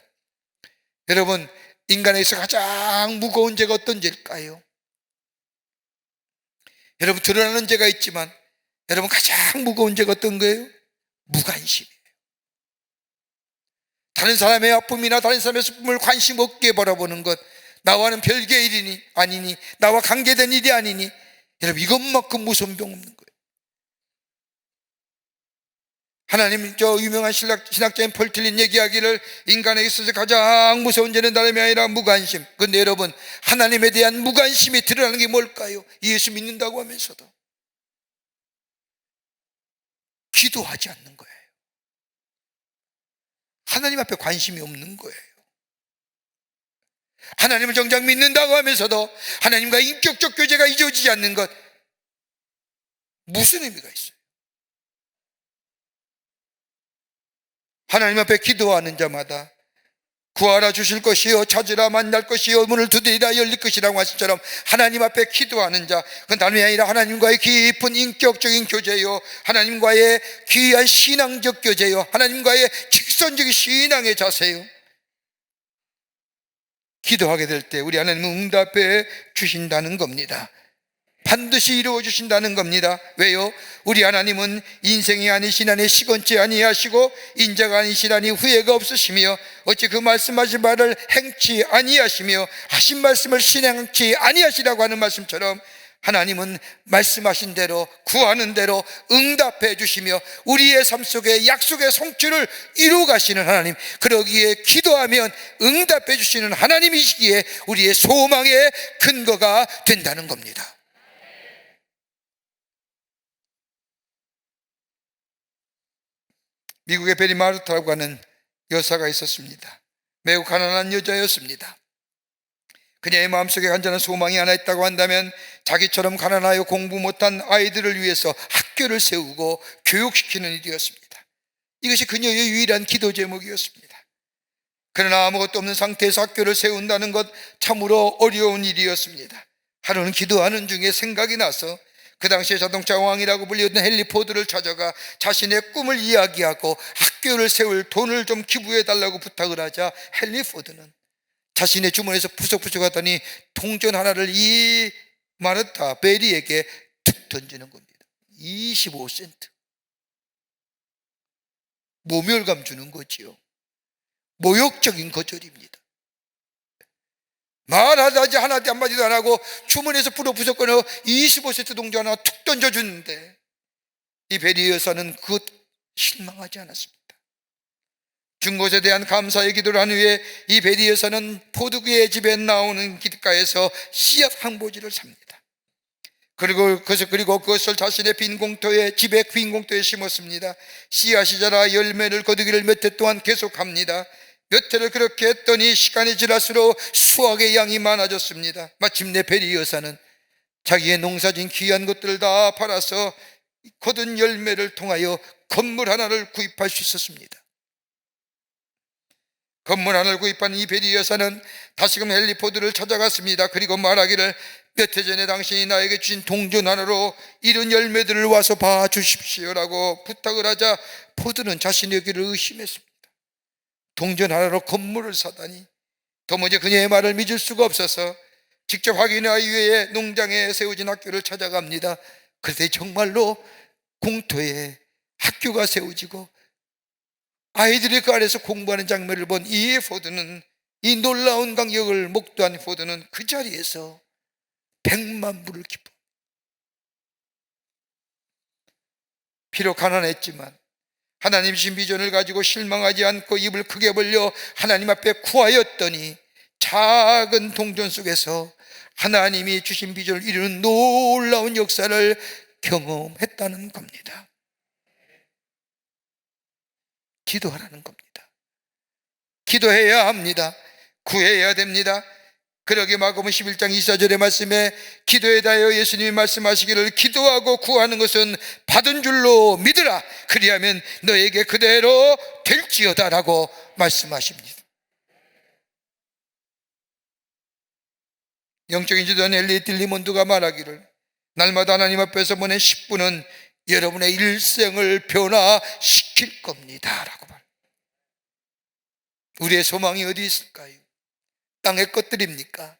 여러분, 인간에서 가장 무거운 죄가 어떤 죄일까요? 여러분, 드러나는 죄가 있지만 여러분 가장 무거운 죄가 어떤 거예요? 무관심이에요. 다른 사람의 아픔이나 다른 사람의 슬픔을 관심 없게 바라보는 것, 나와는 별개의 일이니 아니니, 나와 관계된 일이 아니니, 여러분 이것만큼 무서운 병 없는 거예요. 하나님, 저 유명한 신학자인 폴 틸린 얘기하기를 인간에게 있어서 가장 무서운 죄는 다름이 아니라 무관심. 그런데 여러분, 하나님에 대한 무관심이 드러나는 게 뭘까요? 예수 믿는다고 하면서도 기도하지 않는 거예요. 하나님 앞에 관심이 없는 거예요. 하나님을 정작 믿는다고 하면서도 하나님과 인격적 교제가 이루어지지 않는 것, 무슨 의미가 있어요? 하나님 앞에 기도하는 자마다 구하라 주실 것이요 찾으라 만날 것이요 문을 두드리라 열릴 것이라고 하신처럼 하나님 앞에 기도하는 자, 그건 다름이 아니라 하나님과의 깊은 인격적인 교제요, 하나님과의 귀한 신앙적 교제요, 하나님과의 직선적인 신앙의 자세요. 기도하게 될 때 우리 하나님은 응답해 주신다는 겁니다. 반드시 이루어 주신다는 겁니다. 왜요? 우리 하나님은 인생이 아니시나니 시건치 아니하시고 인자가 아니시나니 후회가 없으시며 어찌 그 말씀하신 바를 행치 아니하시며 하신 말씀을 실행치 아니하시라고 하는 말씀처럼 하나님은 말씀하신 대로 구하는 대로 응답해 주시며 우리의 삶 속에 약속의 성취를 이루어 가시는 하나님, 그러기에 기도하면 응답해 주시는 하나님이시기에 우리의 소망의 근거가 된다는 겁니다. 미국의 베리 마르타라고 하는 여사가 있었습니다. 매우 가난한 여자였습니다. 그녀의 마음속에 간절한 소망이 하나 있다고 한다면 자기처럼 가난하여 공부 못한 아이들을 위해서 학교를 세우고 교육시키는 일이었습니다. 이것이 그녀의 유일한 기도 제목이었습니다. 그러나 아무것도 없는 상태에서 학교를 세운다는 것 참으로 어려운 일이었습니다. 하루는 기도하는 중에 생각이 나서 그 당시에 자동차 왕이라고 불리던 헨리 포드를 찾아가 자신의 꿈을 이야기하고 학교를 세울 돈을 좀 기부해 달라고 부탁을 하자 헨리 포드는 자신의 주머니에서 푸석푸석 하더니 동전 하나를 이 마르타 베리에게 툭 던지는 겁니다. 25센트. 모멸감 주는 거지요. 모욕적인 거절입니다. 말하자지 하나도 한마디도 안 하고 주머니에서 푸석푸석 꺼내 25센트 동전 하나 툭 던져주는데 이 베리 여사는 그것 실망하지 않았습니다. 준 것에 대한 감사의 기도를 한 후에 이 베리 여사는 포드의 집에 나오는 길가에서 씨앗 항보지를 삽니다. 그리고 그것을 자신의 빈 공터에, 집의 빈 공터에 심었습니다. 씨앗이 자라 열매를 거두기를 몇 해 동안 계속합니다. 몇 해를 그렇게 했더니 시간이 지날수록 수확의 양이 많아졌습니다. 마침내 베리 여사는 자기의 농사진 귀한 것들을 다 팔아서 거둔 열매를 통하여 건물 하나를 구입할 수 있었습니다. 건물 하나를 구입한 이 베리 여사는 다시금 헨리 포드를 찾아갔습니다. 그리고 말하기를 몇 해 전에 당신이 나에게 주신 동전 하나로 이런 열매들을 와서 봐주십시오라고 부탁을 하자 포드는 자신의 귀를 의심했습니다. 동전 하나로 건물을 사다니. 도무지 그녀의 말을 믿을 수가 없어서 직접 확인하기 위해 농장에 세워진 학교를 찾아갑니다. 그런데 정말로 공터에 학교가 세워지고 아이들이 그 안에서 공부하는 장면을 본 이 포드는, 이 놀라운 감격을 목도한 포드는 그 자리에서 100만 불을 기뻐. 비록 가난했지만 하나님 주신 비전을 가지고 실망하지 않고 입을 크게 벌려 하나님 앞에 구하였더니 작은 동전 속에서 하나님이 주신 비전을 이루는 놀라운 역사를 경험했다는 겁니다. 기도하라는 겁니다. 기도해야 합니다. 구해야 됩니다. 그러게 마가복음 11장 24절의 말씀에 기도에 대하여 예수님이 말씀하시기를 기도하고 구하는 것은 받은 줄로 믿으라. 그리하면 너에게 그대로 될지어다 라고 말씀하십니다. 영적인 지도자는 엘리 딜리몬드가 말하기를 날마다 하나님 앞에서 보낸 10분은 여러분의 일생을 변화시킬 겁니다 라고 말. 우리의 소망이 어디 있을까요? 땅의 것들입니까?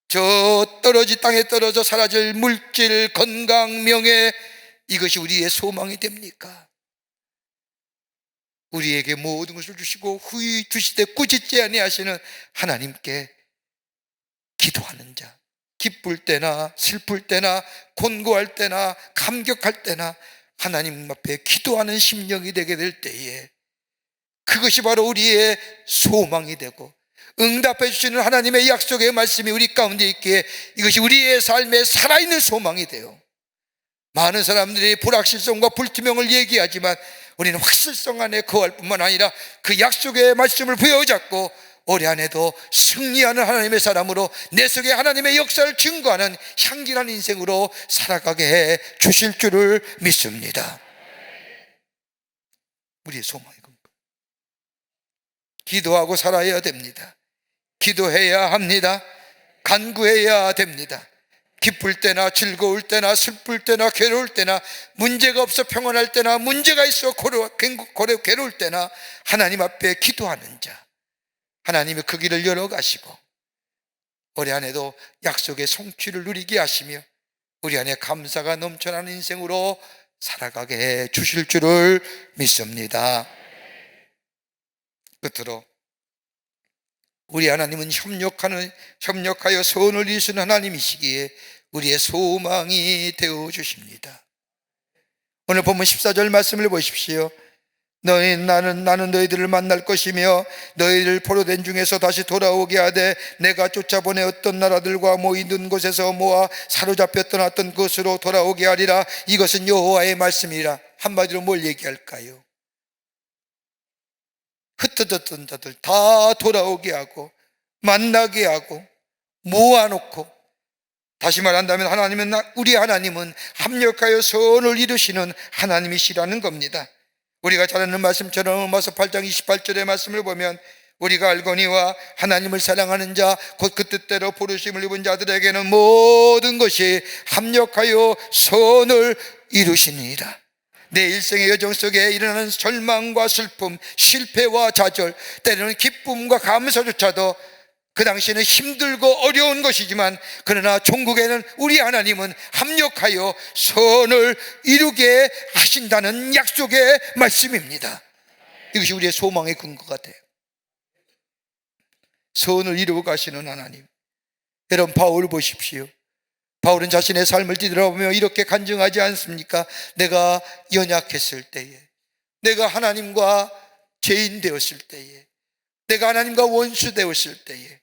저 땅에 떨어져 사라질 물질, 건강, 명예, 이것이 우리의 소망이 됩니까? 우리에게 모든 것을 주시고 후히 주시되 꾸짖지 아니하시는 하나님께 기도하는 자, 기쁠 때나 슬플 때나 곤고할 때나 감격할 때나 하나님 앞에 기도하는 심령이 되게 될 때에 그것이 바로 우리의 소망이 되고 응답해 주시는 하나님의 약속의 말씀이 우리 가운데 있기에 이것이 우리의 삶에 살아있는 소망이 돼요. 많은 사람들이 불확실성과 불투명을 얘기하지만 우리는 확실성 안에 거할 뿐만 아니라 그 약속의 말씀을 부여잡고 올해 안에도 승리하는 하나님의 사람으로 내 속에 하나님의 역사를 증거하는 향기난 인생으로 살아가게 해 주실 줄을 믿습니다. 우리의 소망이 겁니다. 기도하고 살아야 됩니다. 기도해야 합니다. 간구해야 됩니다. 기쁠 때나 즐거울 때나 슬플 때나 괴로울 때나 문제가 없어 평안할 때나 문제가 있어 괴로울 때나 하나님 앞에 기도하는 자, 하나님이 그 길을 열어가시고 올해 안에도 약속의 성취를 누리게 하시며 우리 안에 감사가 넘쳐나는 인생으로 살아가게 해 주실 줄을 믿습니다. 끝으로 우리 하나님은 협력하여 선을 이루시는 하나님이시기에 우리의 소망이 되어 주십니다. 오늘 본문 14절 말씀을 보십시오. 나는 너희들을 만날 것이며 너희를 포로된 중에서 다시 돌아오게 하되 내가 쫓아보내 어떤 나라들과 모이는 곳에서 모아 사로잡혀 떠났던 곳으로 돌아오게 하리라. 이것은 여호와의 말씀이라. 한마디로 뭘 얘기할까요? 흩어졌던 자들 다 돌아오게 하고 만나게 하고 모아놓고, 다시 말한다면 우리 하나님은 합력하여 선을 이루시는 하나님이시라는 겁니다. 우리가 잘 아는 말씀처럼 로마서 8장 28절의 말씀을 보면 우리가 알거니와 하나님을 사랑하는 자 곧 그 뜻대로 부르심을 입은 자들에게는 모든 것이 합력하여 선을 이루시니라. 내 일생의 여정 속에 일어나는 절망과 슬픔, 실패와 좌절, 때로는 기쁨과 감사조차도 그 당시에는 힘들고 어려운 것이지만, 그러나 종국에는 우리 하나님은 합력하여 선을 이루게 하신다는 약속의 말씀입니다. 이것이 우리의 소망의 근거가 돼요. 선을 이루고 가시는 하나님. 여러분, 바울을 보십시오. 바울은 자신의 삶을 뒤돌아보며 이렇게 간증하지 않습니까? 내가 연약했을 때에, 내가 하나님과 죄인 되었을 때에, 내가 하나님과 원수 되었을 때에,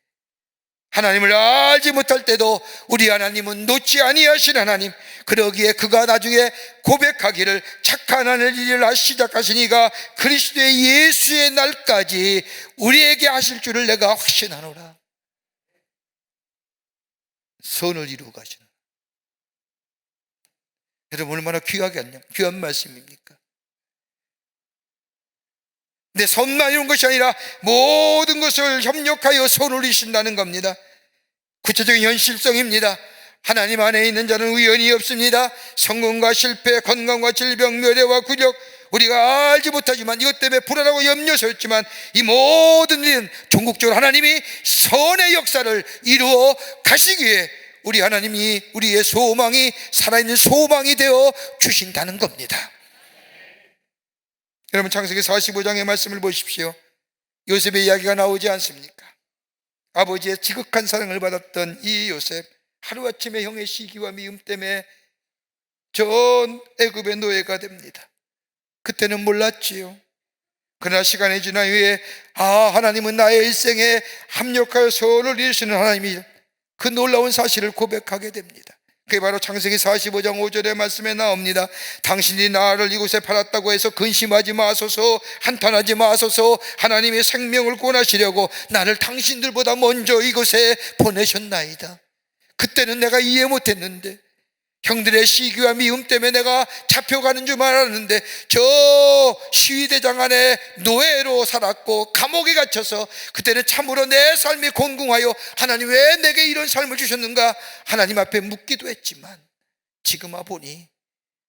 하나님을 알지 못할 때도 우리 하나님은 놓지 아니하신 하나님, 그러기에 그가 나중에 고백하기를 착한 하늘 일을 시작하신 이가 그리스도의 예수의 날까지 우리에게 하실 줄을 내가 확신하노라. 선을 이루고 가시는, 여러분 얼마나 귀한 말씀입니까? 근데 선만 이룬 것이 아니라 모든 것을 협력하여 선을 이루신다는 겁니다. 구체적인 현실성입니다. 하나님 안에 있는 자는 우연이 없습니다. 성공과 실패, 건강과 질병, 멸해와 굴욕, 우리가 알지 못하지만 이것 때문에 불안하고 염려스럽지만 이 모든 일은 종국적으로 하나님이 선의 역사를 이루어 가시기에 우리 하나님이 우리의 소망이 살아있는 소망이 되어 주신다는 겁니다. 여러분, 창세기 45장의 말씀을 보십시오. 요셉의 이야기가 나오지 않습니까? 아버지의 지극한 사랑을 받았던 이 요셉, 하루아침에 형의 시기와 미움 때문에 전 애굽의 노예가 됩니다. 그때는 몰랐지요. 그러나 시간이 지난 후에 하나님은 나의 일생에 합력하여 선을 이루시는 하나님이, 그 놀라운 사실을 고백하게 됩니다. 그게 바로 창세기 45장 5절의 말씀에 나옵니다. 당신이 나를 이곳에 팔았다고 해서 근심하지 마소서, 한탄하지 마소서. 하나님의 생명을 구원하시려고 나를 당신들보다 먼저 이곳에 보내셨나이다. 그때는 내가 이해 못했는데, 형들의 시기와 미움 때문에 내가 잡혀가는 줄 알았는데, 저 시위대장 안에 노예로 살았고 감옥에 갇혀서 그때는 참으로 내 삶이 곤궁하여 하나님 왜 내게 이런 삶을 주셨는가 하나님 앞에 묻기도 했지만, 지금 와보니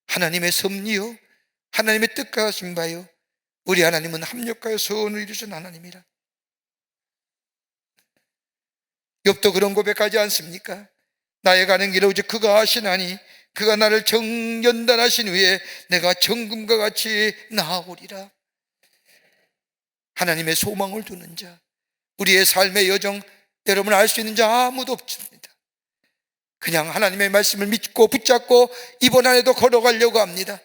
하나님의 섭리요, 하나님의 뜻하신 바요, 우리 하나님은 합력하여 선을 이루신 하나님이라. 욥도 그런 고백하지 않습니까? 나의 가는 길을 오직 그가 아시나니 그가 나를 정연단하신 후에 내가 정금과 같이 나아오리라. 하나님의 소망을 두는 자, 우리의 삶의 여정, 여러분 알 수 있는 자 아무도 없습니다. 그냥 하나님의 말씀을 믿고 붙잡고 이번 한 해도 걸어가려고 합니다.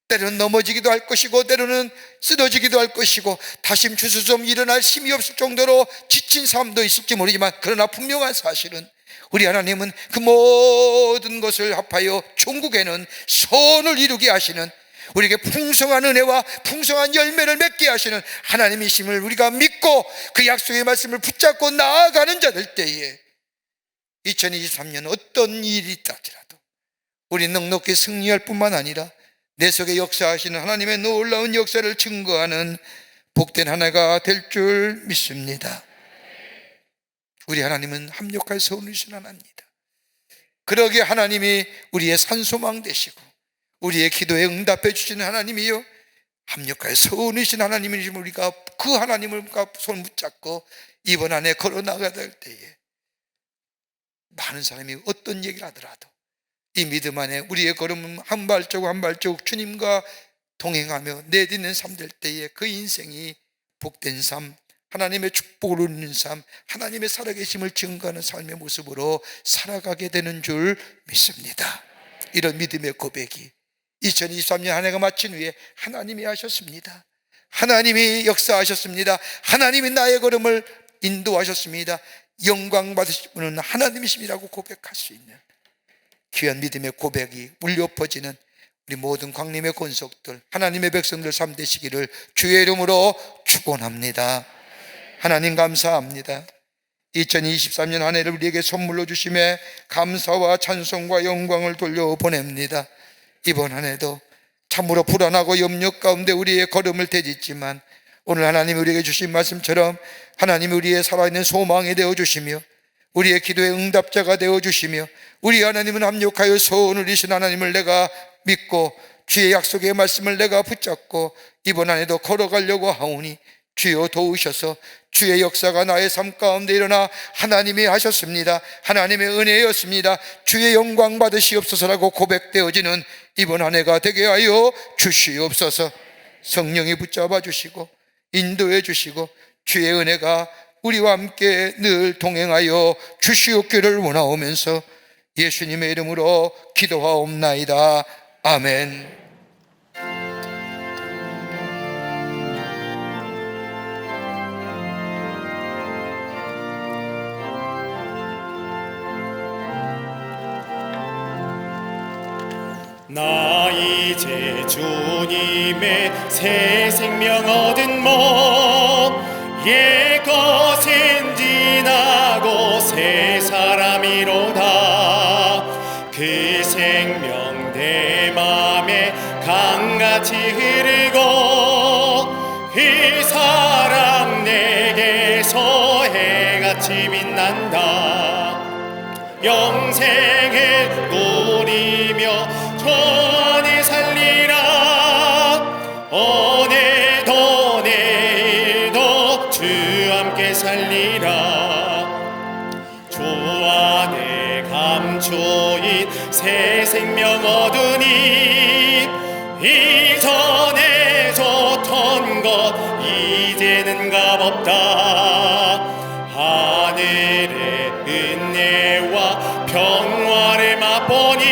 때로는 넘어지기도 할 것이고, 때로는 쓰러지기도 할 것이고, 다심 주저좀 일어날 힘이 없을 정도로 지친 삶도 있을지 모르지만, 그러나 분명한 사실은 우리 하나님은 그 모든 것을 합하여 종국에는 선을 이루게 하시는, 우리에게 풍성한 은혜와 풍성한 열매를 맺게 하시는 하나님이심을 우리가 믿고 그 약속의 말씀을 붙잡고 나아가는 자들 때에 2023년 어떤 일이 있다지라도 우리 넉넉히 승리할 뿐만 아니라 내 속에 역사하시는 하나님의 놀라운 역사를 증거하는 복된 한 해가 될 줄 믿습니다. 우리 하나님은 합력할 선이신 하나님입니다. 그러기에 하나님이 우리의 산소망 되시고 우리의 기도에 응답해 주시는 하나님이요, 합력할 선이신 하나님이시면 우리가 그 하나님을 손 붙잡고 이번 한 해 걸어 나가야 될 때에 많은 사람이 어떤 얘기를 하더라도 이 믿음 안에 우리의 걸음은 한 발자국 한 발자국 주님과 동행하며 내딛는 삶 될 때에 그 인생이 복된 삶, 하나님의 축복을 누리는 삶, 하나님의 살아계심을 증거하는 삶의 모습으로 살아가게 되는 줄 믿습니다. 이런 믿음의 고백이 2023년 한 해가 마친 후에 하나님이 하셨습니다. 하나님이 역사하셨습니다. 하나님이 나의 걸음을 인도하셨습니다. 영광 받으실 분은 하나님이심이라고 고백할 수 있는 귀한 믿음의 고백이 울려 퍼지는 우리 모든 광림의 권속들, 하나님의 백성들 삶 되시기를 주의 이름으로 축원합니다. 하나님 감사합니다. 2023년 한 해를 우리에게 선물로 주심에 감사와 찬송과 영광을 돌려보냅니다. 이번 한 해도 참으로 불안하고 염려 가운데 우리의 걸음을 되짓지만 오늘 하나님이 우리에게 주신 말씀처럼 하나님이 우리의 살아있는 소망이 되어주시며 우리의 기도의 응답자가 되어주시며 우리 하나님은 합력하여 소원을 이신 하나님을 내가 믿고 주의 약속의 말씀을 내가 붙잡고 이번 한 해도 걸어가려고 하오니 주여 도우셔서 주의 역사가 나의 삶 가운데 일어나 하나님이 하셨습니다. 하나님의 은혜였습니다. 주의 영광 받으시옵소서라고 고백되어지는 이번 한 해가 되게 하여 주시옵소서. 성령이 붙잡아 주시고 인도해 주시고 주의 은혜가 우리와 함께 늘 동행하여 주시옵기를 원하오면서 예수님의 이름으로 기도하옵나이다. 아멘. 나 이제 주님의 새 생명 얻은 몸 옛것은 지나고 새 사람이로다. 그 생명 내 맘에 강같이 흐르고 그 사랑 내게서 해같이 빛난다. 영생을 누리며 주 안에 살리라. 오늘도 내일도 주 함께 살리라. 주 안에 감추인 새 생명 얻으니 이전에 좋던 것 이제는 값없다. 하늘의 은혜와 평화를 맛보니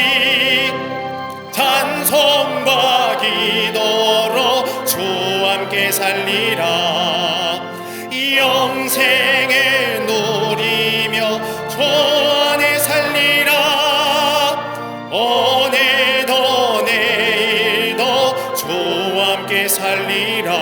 찬송과 기도로 주 함께 살리라. 영생을 누리며 주 안에 살리라. 오늘도 내일도 주 함께 살리라.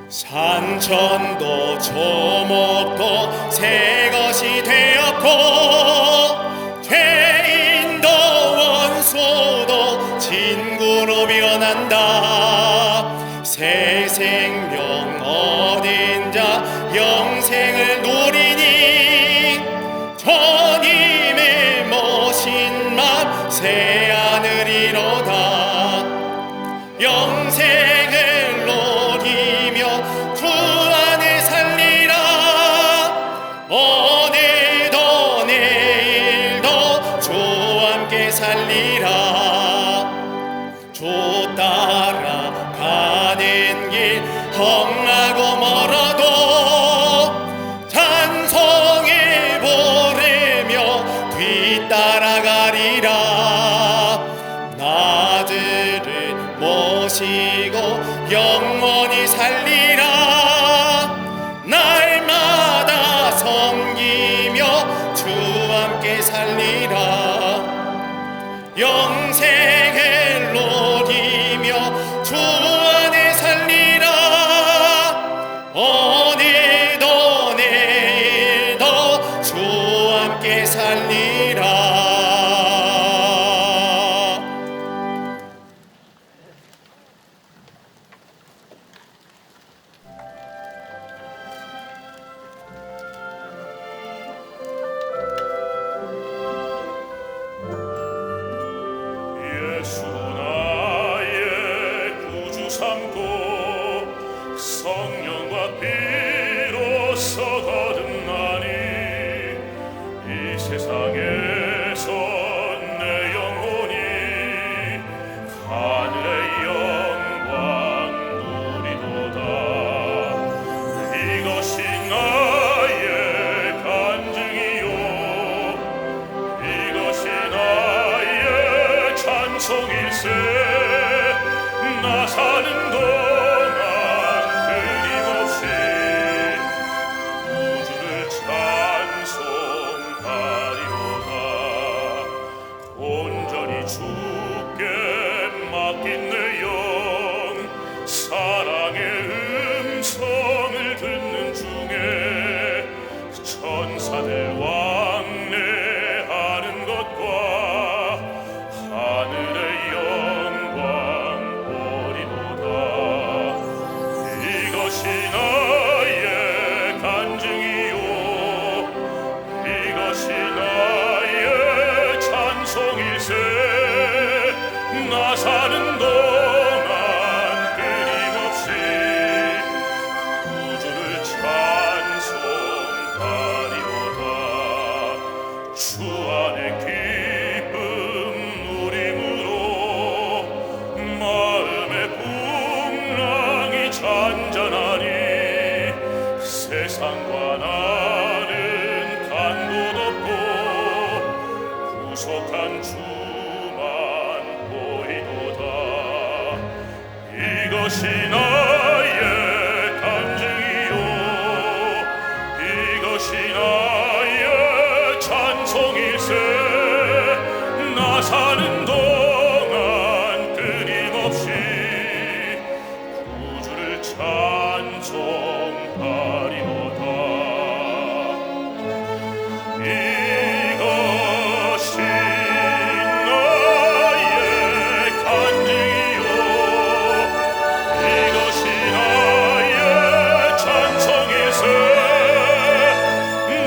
산천도 조목도 새 것이 되었고 죄인도 원수도 친구로 변한다. 새 생명 얻은 자 영생을 누리니 주님의 모신 맘 새 하늘이로다. 영생을 누리며 주 안에 살리라. 오늘도 내일도 주 함께 살리라. 주 따라 가는 길 험하고 멀어도 찬송을 부르며 뒤따라가리라. 나들을 모시고 영원히 살리라. 날마다 섬기며 주 함께 살리라. 영생을 누리며 주 안에 살리라. 오늘도 내일도 주 함께 살리라. 예수 나의 구주 삼고 성령과 피로써 거듭나니 이 세상에서 내 영혼이 하늘의 영광 누리도다. 이것이 나의 간증이요 이것이 나의 찬송일세. 나 사는 동안 끊임없이 우주를 찬송하리로다. 온전히 주께 맡긴 내 영 사랑의 음성을 듣 산의 기쁨 누림으로 마음의 풍랑이 잔잔하니 세상과 나는 간도 덮고 구속한 주만 보이도다. 이것이 나의 간증이요 이것이 나의 찬송일세. 나 사는 동안 끊임없이 구주를 찬송하리로다. 이것이 나의 간증이요 이것이 나의 찬송일세.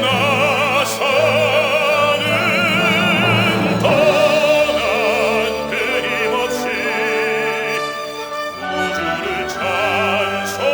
나 사는 동안 끊임없이 구주를 찬송하리로다.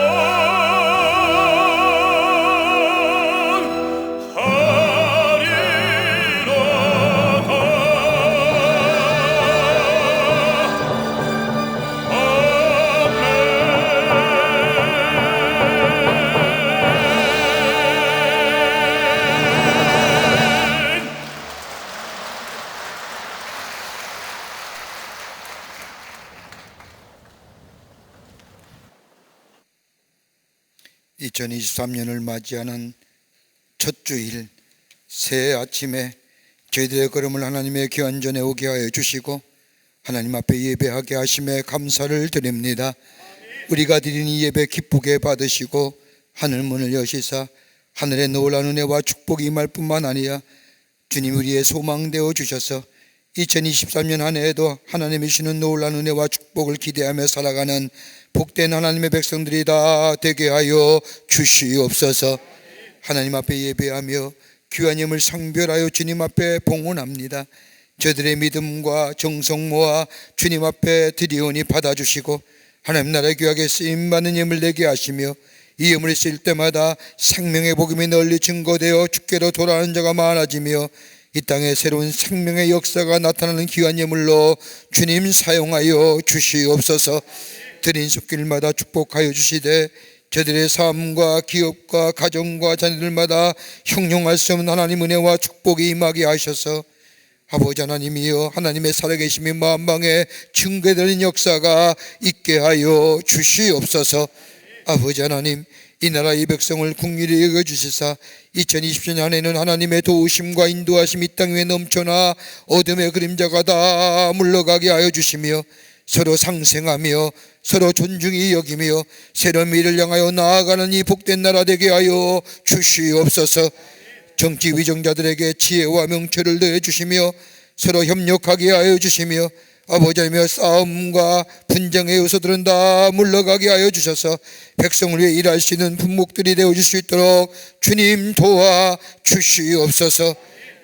2023년을 맞이하는 첫 주일 새 아침에 저희들의 걸음을 하나님의 귀한 전에 오게 하여 주시고 하나님 앞에 예배하게 하심에 감사를 드립니다. 우리가 드린 이 예배 기쁘게 받으시고 하늘 문을 여시사 하늘의 놀라운 은혜와 축복이 임할 뿐만 아니라 주님 우리의 소망 되어 주셔서 2023년 한 해에도 하나님이 주시는 놀라운 은혜와 축복을 기대하며 살아가는 복된 하나님의 백성들이 다 되게 하여 주시옵소서. 하나님 앞에 예배하며 귀한 예물 상별하여 주님 앞에 봉헌합니다. 저들의 믿음과 정성 모아 주님 앞에 드리오니 받아주시고 하나님 나라의 귀하게 쓰임받는 예물 내게 하시며 이 예물이 쓰일 때마다 생명의 복음이 널리 증거되어 주께로 돌아오는 자가 많아지며 이 땅에 새로운 생명의 역사가 나타나는 귀한 예물로 주님 사용하여 주시옵소서. 드린 손길마다 축복하여 주시되 저들의 삶과 기업과 가정과 자녀들마다 형용할 수 없는 하나님 은혜와 축복이 임하게 하셔서 아버지 하나님이여 하나님의 살아계심이 만방에 증거되는 역사가 있게 하여 주시옵소서. 아버지 하나님 이 나라 이 백성을 긍휼히 여겨주시사 2020년 한 해는 하나님의 도우심과 인도하심 이 땅 위에 넘쳐나 어둠의 그림자가 다 물러가게 하여 주시며 서로 상생하며 서로 존중히 여기며 새로운 미래를 향하여 나아가는 이 복된 나라 되게 하여 주시옵소서. 정치 위정자들에게 지혜와 명철을 더해 주시며 서로 협력하게 하여 주시며 아버지 하나님의 싸움과 분쟁의 요소들은 다 물러가게 하여 주셔서 백성을 위해 일할 수 있는 품목들이 되어줄 수 있도록 주님 도와 주시옵소서.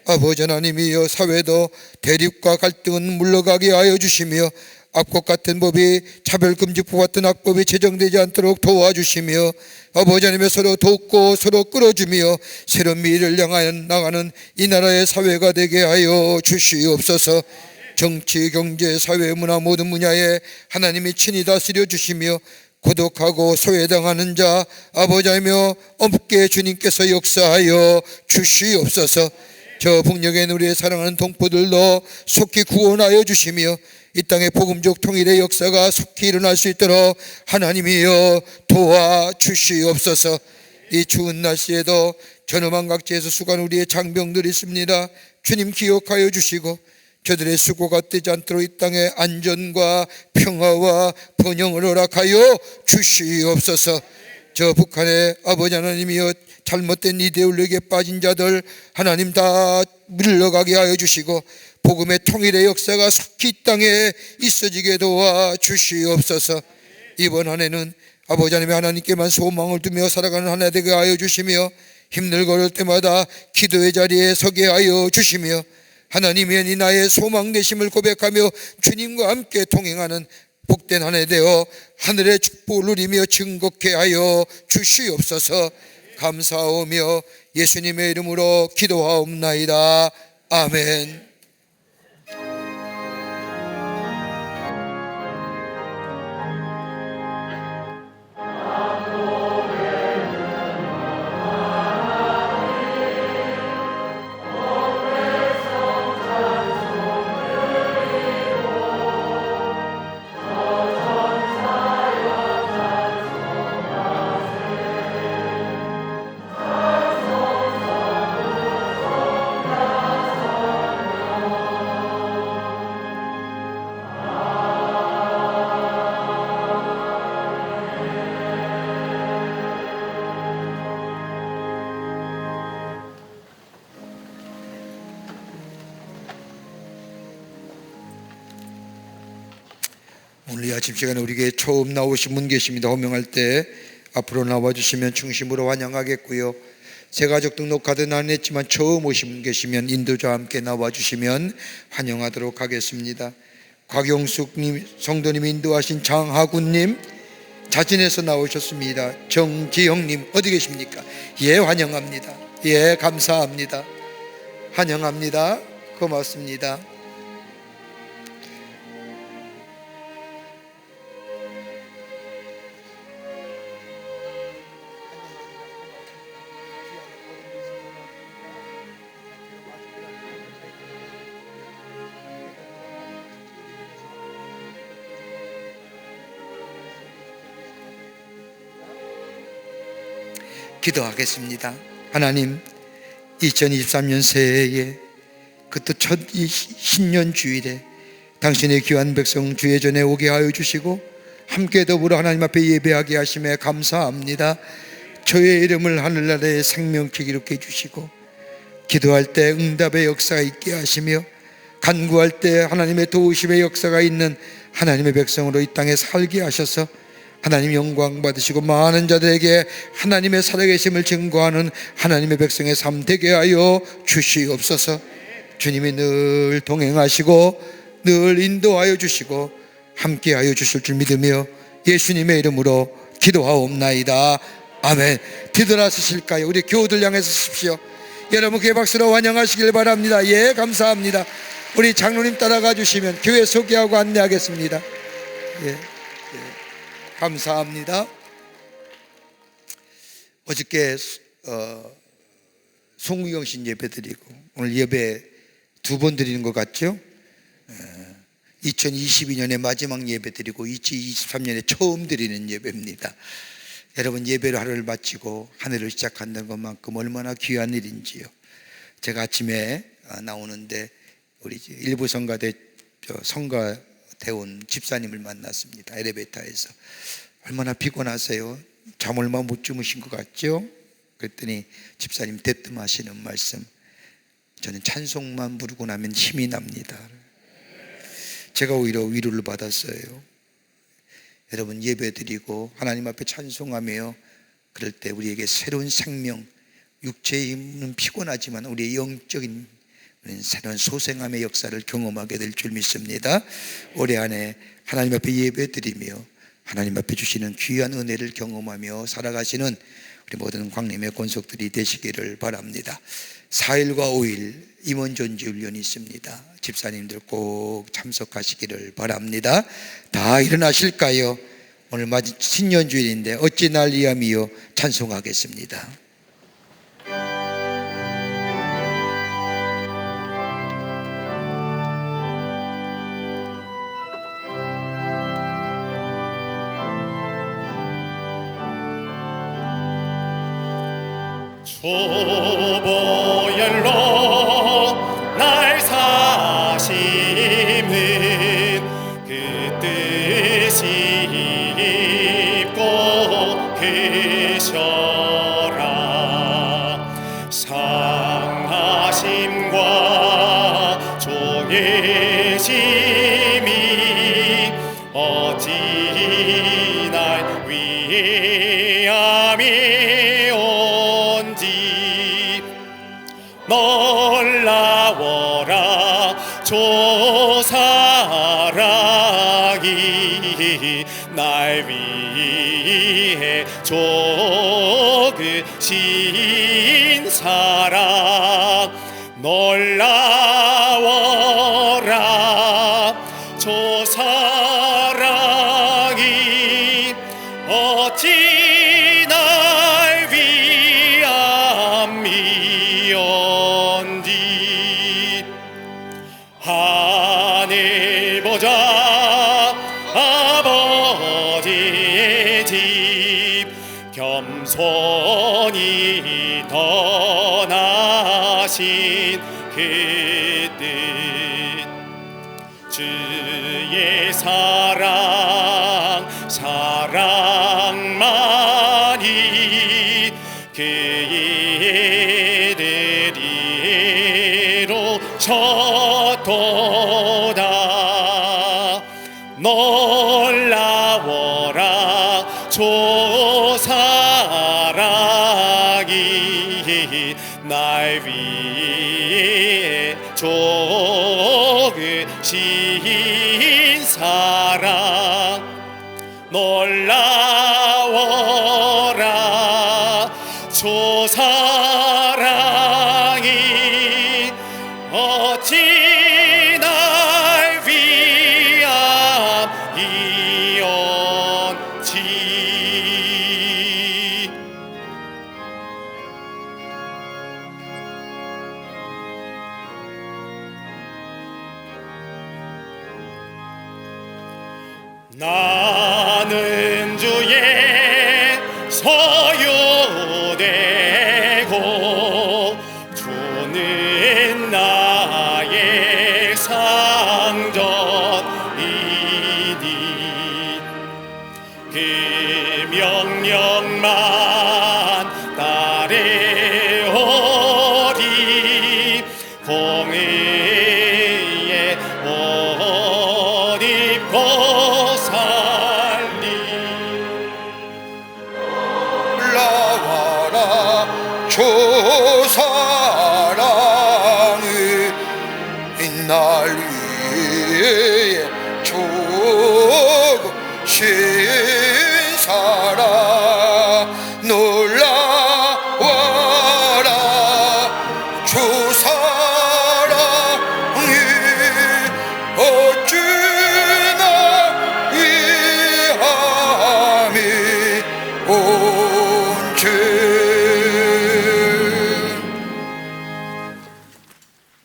아버지 하나님이여 사회도 대립과 갈등은 물러가게 하여 주시며 악법 같은 법이 차별금지법 같은 악법이 제정되지 않도록 도와주시며 아버지 하나님의 서로 돕고 서로 끌어주며 새로운 미래를 향하여 나가는 이 나라의 사회가 되게 하여 주시옵소서. 정치, 경제, 사회, 문화 모든 분야에 하나님이 친히 다스려 주시며 고독하고 소외당하는 자 아버지 하며 엄께 주님께서 역사하여 주시옵소서. 저 북녘에 우리의 사랑하는 동포들도 속히 구원하여 주시며 이 땅의 복음적 통일의 역사가 속히 일어날 수 있도록 하나님이여 도와주시옵소서. 이 추운 날씨에도 전엄한 각지에서 수고한 우리의 장병들이 있습니다. 주님 기억하여 주시고 저들의 수고가 뜨지 않도록 이 땅의 안전과 평화와 번영을 허락하여 주시옵소서. 저 북한의 아버지 하나님이여 잘못된 이데올로기에 빠진 자들 하나님 다 물러가게 하여 주시고 복음의 통일의 역사가 속히 이 땅에 있어지게 도와 주시옵소서. 이번 한 해는 아버지 하나님의 하나님께만 소망을 두며 살아가는 한 해 되게 하여 주시며 힘들 걸을 때마다 기도의 자리에 서게 하여 주시며 하나님의 이 나의 소망 되심을 고백하며 주님과 함께 동행하는 복된 한 해 되어 하늘의 축복을 누리며 증거케 하여 주시옵소서. 감사하며 예수님의 이름으로 기도하옵나이다. 아멘. 오늘 이 아침 시간에 우리에게 처음 나오신 분 계십니다. 호명할 때 앞으로 나와주시면 중심으로 환영하겠고요. 새가족 등록카드는 안 했지만 처음 오신 분 계시면 인도자와 함께 나와주시면 환영하도록 하겠습니다. 곽용숙님, 성도님 인도하신 장하군님 자진해서 나오셨습니다. 정지영님 어디 계십니까? 예, 환영합니다. 예, 감사합니다. 환영합니다. 고맙습니다. 기도하겠습니다. 하나님, 2023년 새해에 그것도 첫 신년 주일에 당신의 귀한 백성 주의 전에 오게 하여 주시고 함께 더불어 하나님 앞에 예배하게 하심에 감사합니다. 저의 이름을 하늘나라의 생명책 기록해 주시고 기도할 때 응답의 역사가 있게 하시며 간구할 때 하나님의 도우심의 역사가 있는 하나님의 백성으로 이 땅에 살게 하셔서 하나님 영광 받으시고 많은 자들에게 하나님의 살아계심을 증거하는 하나님의 백성의 삶 되게 하여 주시옵소서. 주님이 늘 동행하시고 늘 인도하여 주시고 함께하여 주실 줄 믿으며 예수님의 이름으로 기도하옵나이다. 아멘. 뒤돌아서실까요? 우리 교우들 향해서 서십시오. 여러분 그 박수로 환영하시길 바랍니다. 예, 감사합니다. 우리 장로님 따라가 주시면 교회 소개하고 안내하겠습니다. 예. 감사합니다. 어저께 송구경신 예배 드리고 오늘 예배 두 번 드리는 것 같죠? 2022년에 마지막 예배 드리고 2023년에 처음 드리는 예배입니다. 여러분 예배로 하루를 마치고 한 해를 시작한다는 것만큼 얼마나 귀한 일인지요. 제가 아침에 나오는데 우리 일부 성가대 성가대원 집사님을 만났습니다. 엘리베이터에서. 얼마나 피곤하세요? 잠 얼마 못 주무신 것 같죠? 그랬더니 집사님 대뜸하시는 말씀, 저는 찬송만 부르고 나면 힘이 납니다. 제가 오히려 위로를 받았어요. 여러분 예배 드리고 하나님 앞에 찬송하며 그럴 때 우리에게 새로운 생명, 육체의 힘은 피곤하지만 우리의 영적인 새로운 소생함의 역사를 경험하게 될 줄 믿습니다. 올해 안에 하나님 앞에 예배 드리며 하나님 앞에 주시는 귀한 은혜를 경험하며 살아가시는 우리 모든 광림의 권속들이 되시기를 바랍니다. 4일과 5일 임원존지 훈련이 있습니다. 집사님들 꼭 참석하시기를 바랍니다. 다 일어나실까요? 오늘 마지 신년주일인데 어찌 난리함이요 찬송하겠습니다. 초보열로 날 사심은 그 뜻이 입고 계셔라. 상하심과 종의심이 어찌 날 위함이 놀라워라. 조사랑이 날 위해 조그신 사랑 놀라 뜻 주의 사랑만이 그의 이르리로 쳤도다 놀라워라 조 사랑이 날 위해 죽으신 사랑 놀라워라 조 사랑이 어찌 날 위함이온지 나는 주의 소유되고 주는 나의 상전이니 그 명령만 따르오리 공의의 옷 입고 살리 올라와라 주 사랑이 날 위해 죽으신 사랑 놀라와라 주 사랑이 어찌 나 위함이 온지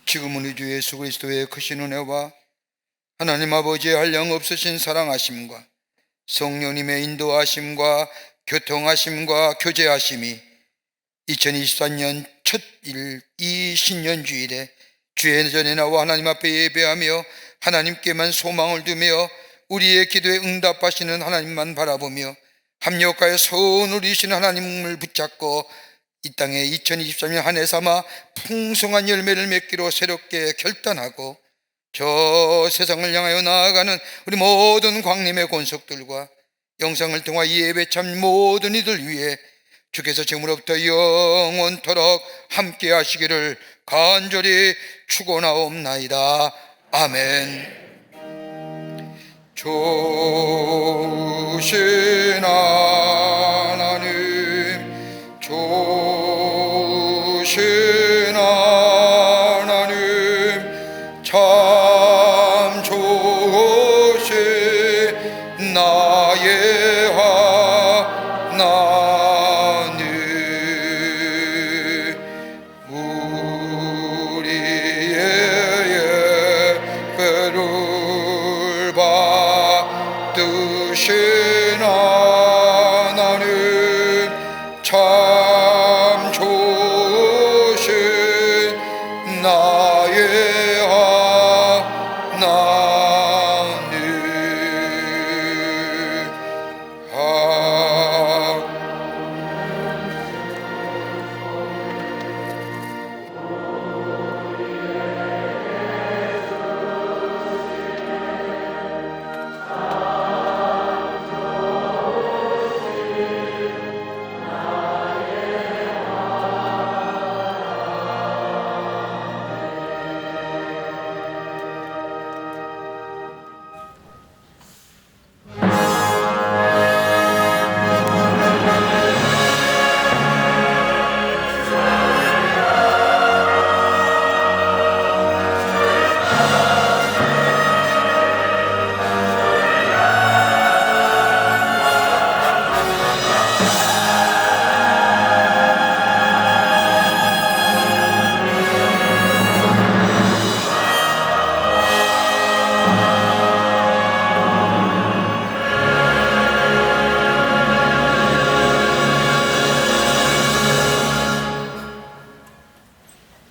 지금은 우리 주 예수 그리스도의 크신 은혜와 하나님 아버지의 한량없으신 사랑하심과 성령님의 인도하심과 교통하심과 교제하심이 2024년 첫 일 이 신년주일에 주의 전에 나와 하나님 앞에 예배하며 하나님께만 소망을 두며 우리의 기도에 응답하시는 하나님만 바라보며 합력하여 선을 이루시는 하나님을 붙잡고 이 땅에 2023년 한 해 삼아 풍성한 열매를 맺기로 새롭게 결단하고 저 세상을 향하여 나아가는 우리 모든 광림의 권속들과 영상을 통하 예배 참 모든 이들 위해 주께서 지금으로부터 영원토록 함께 하시기를 간절히 축원하옵나이다. 아멘. 좋으신 하나님 좋으신 하나님 참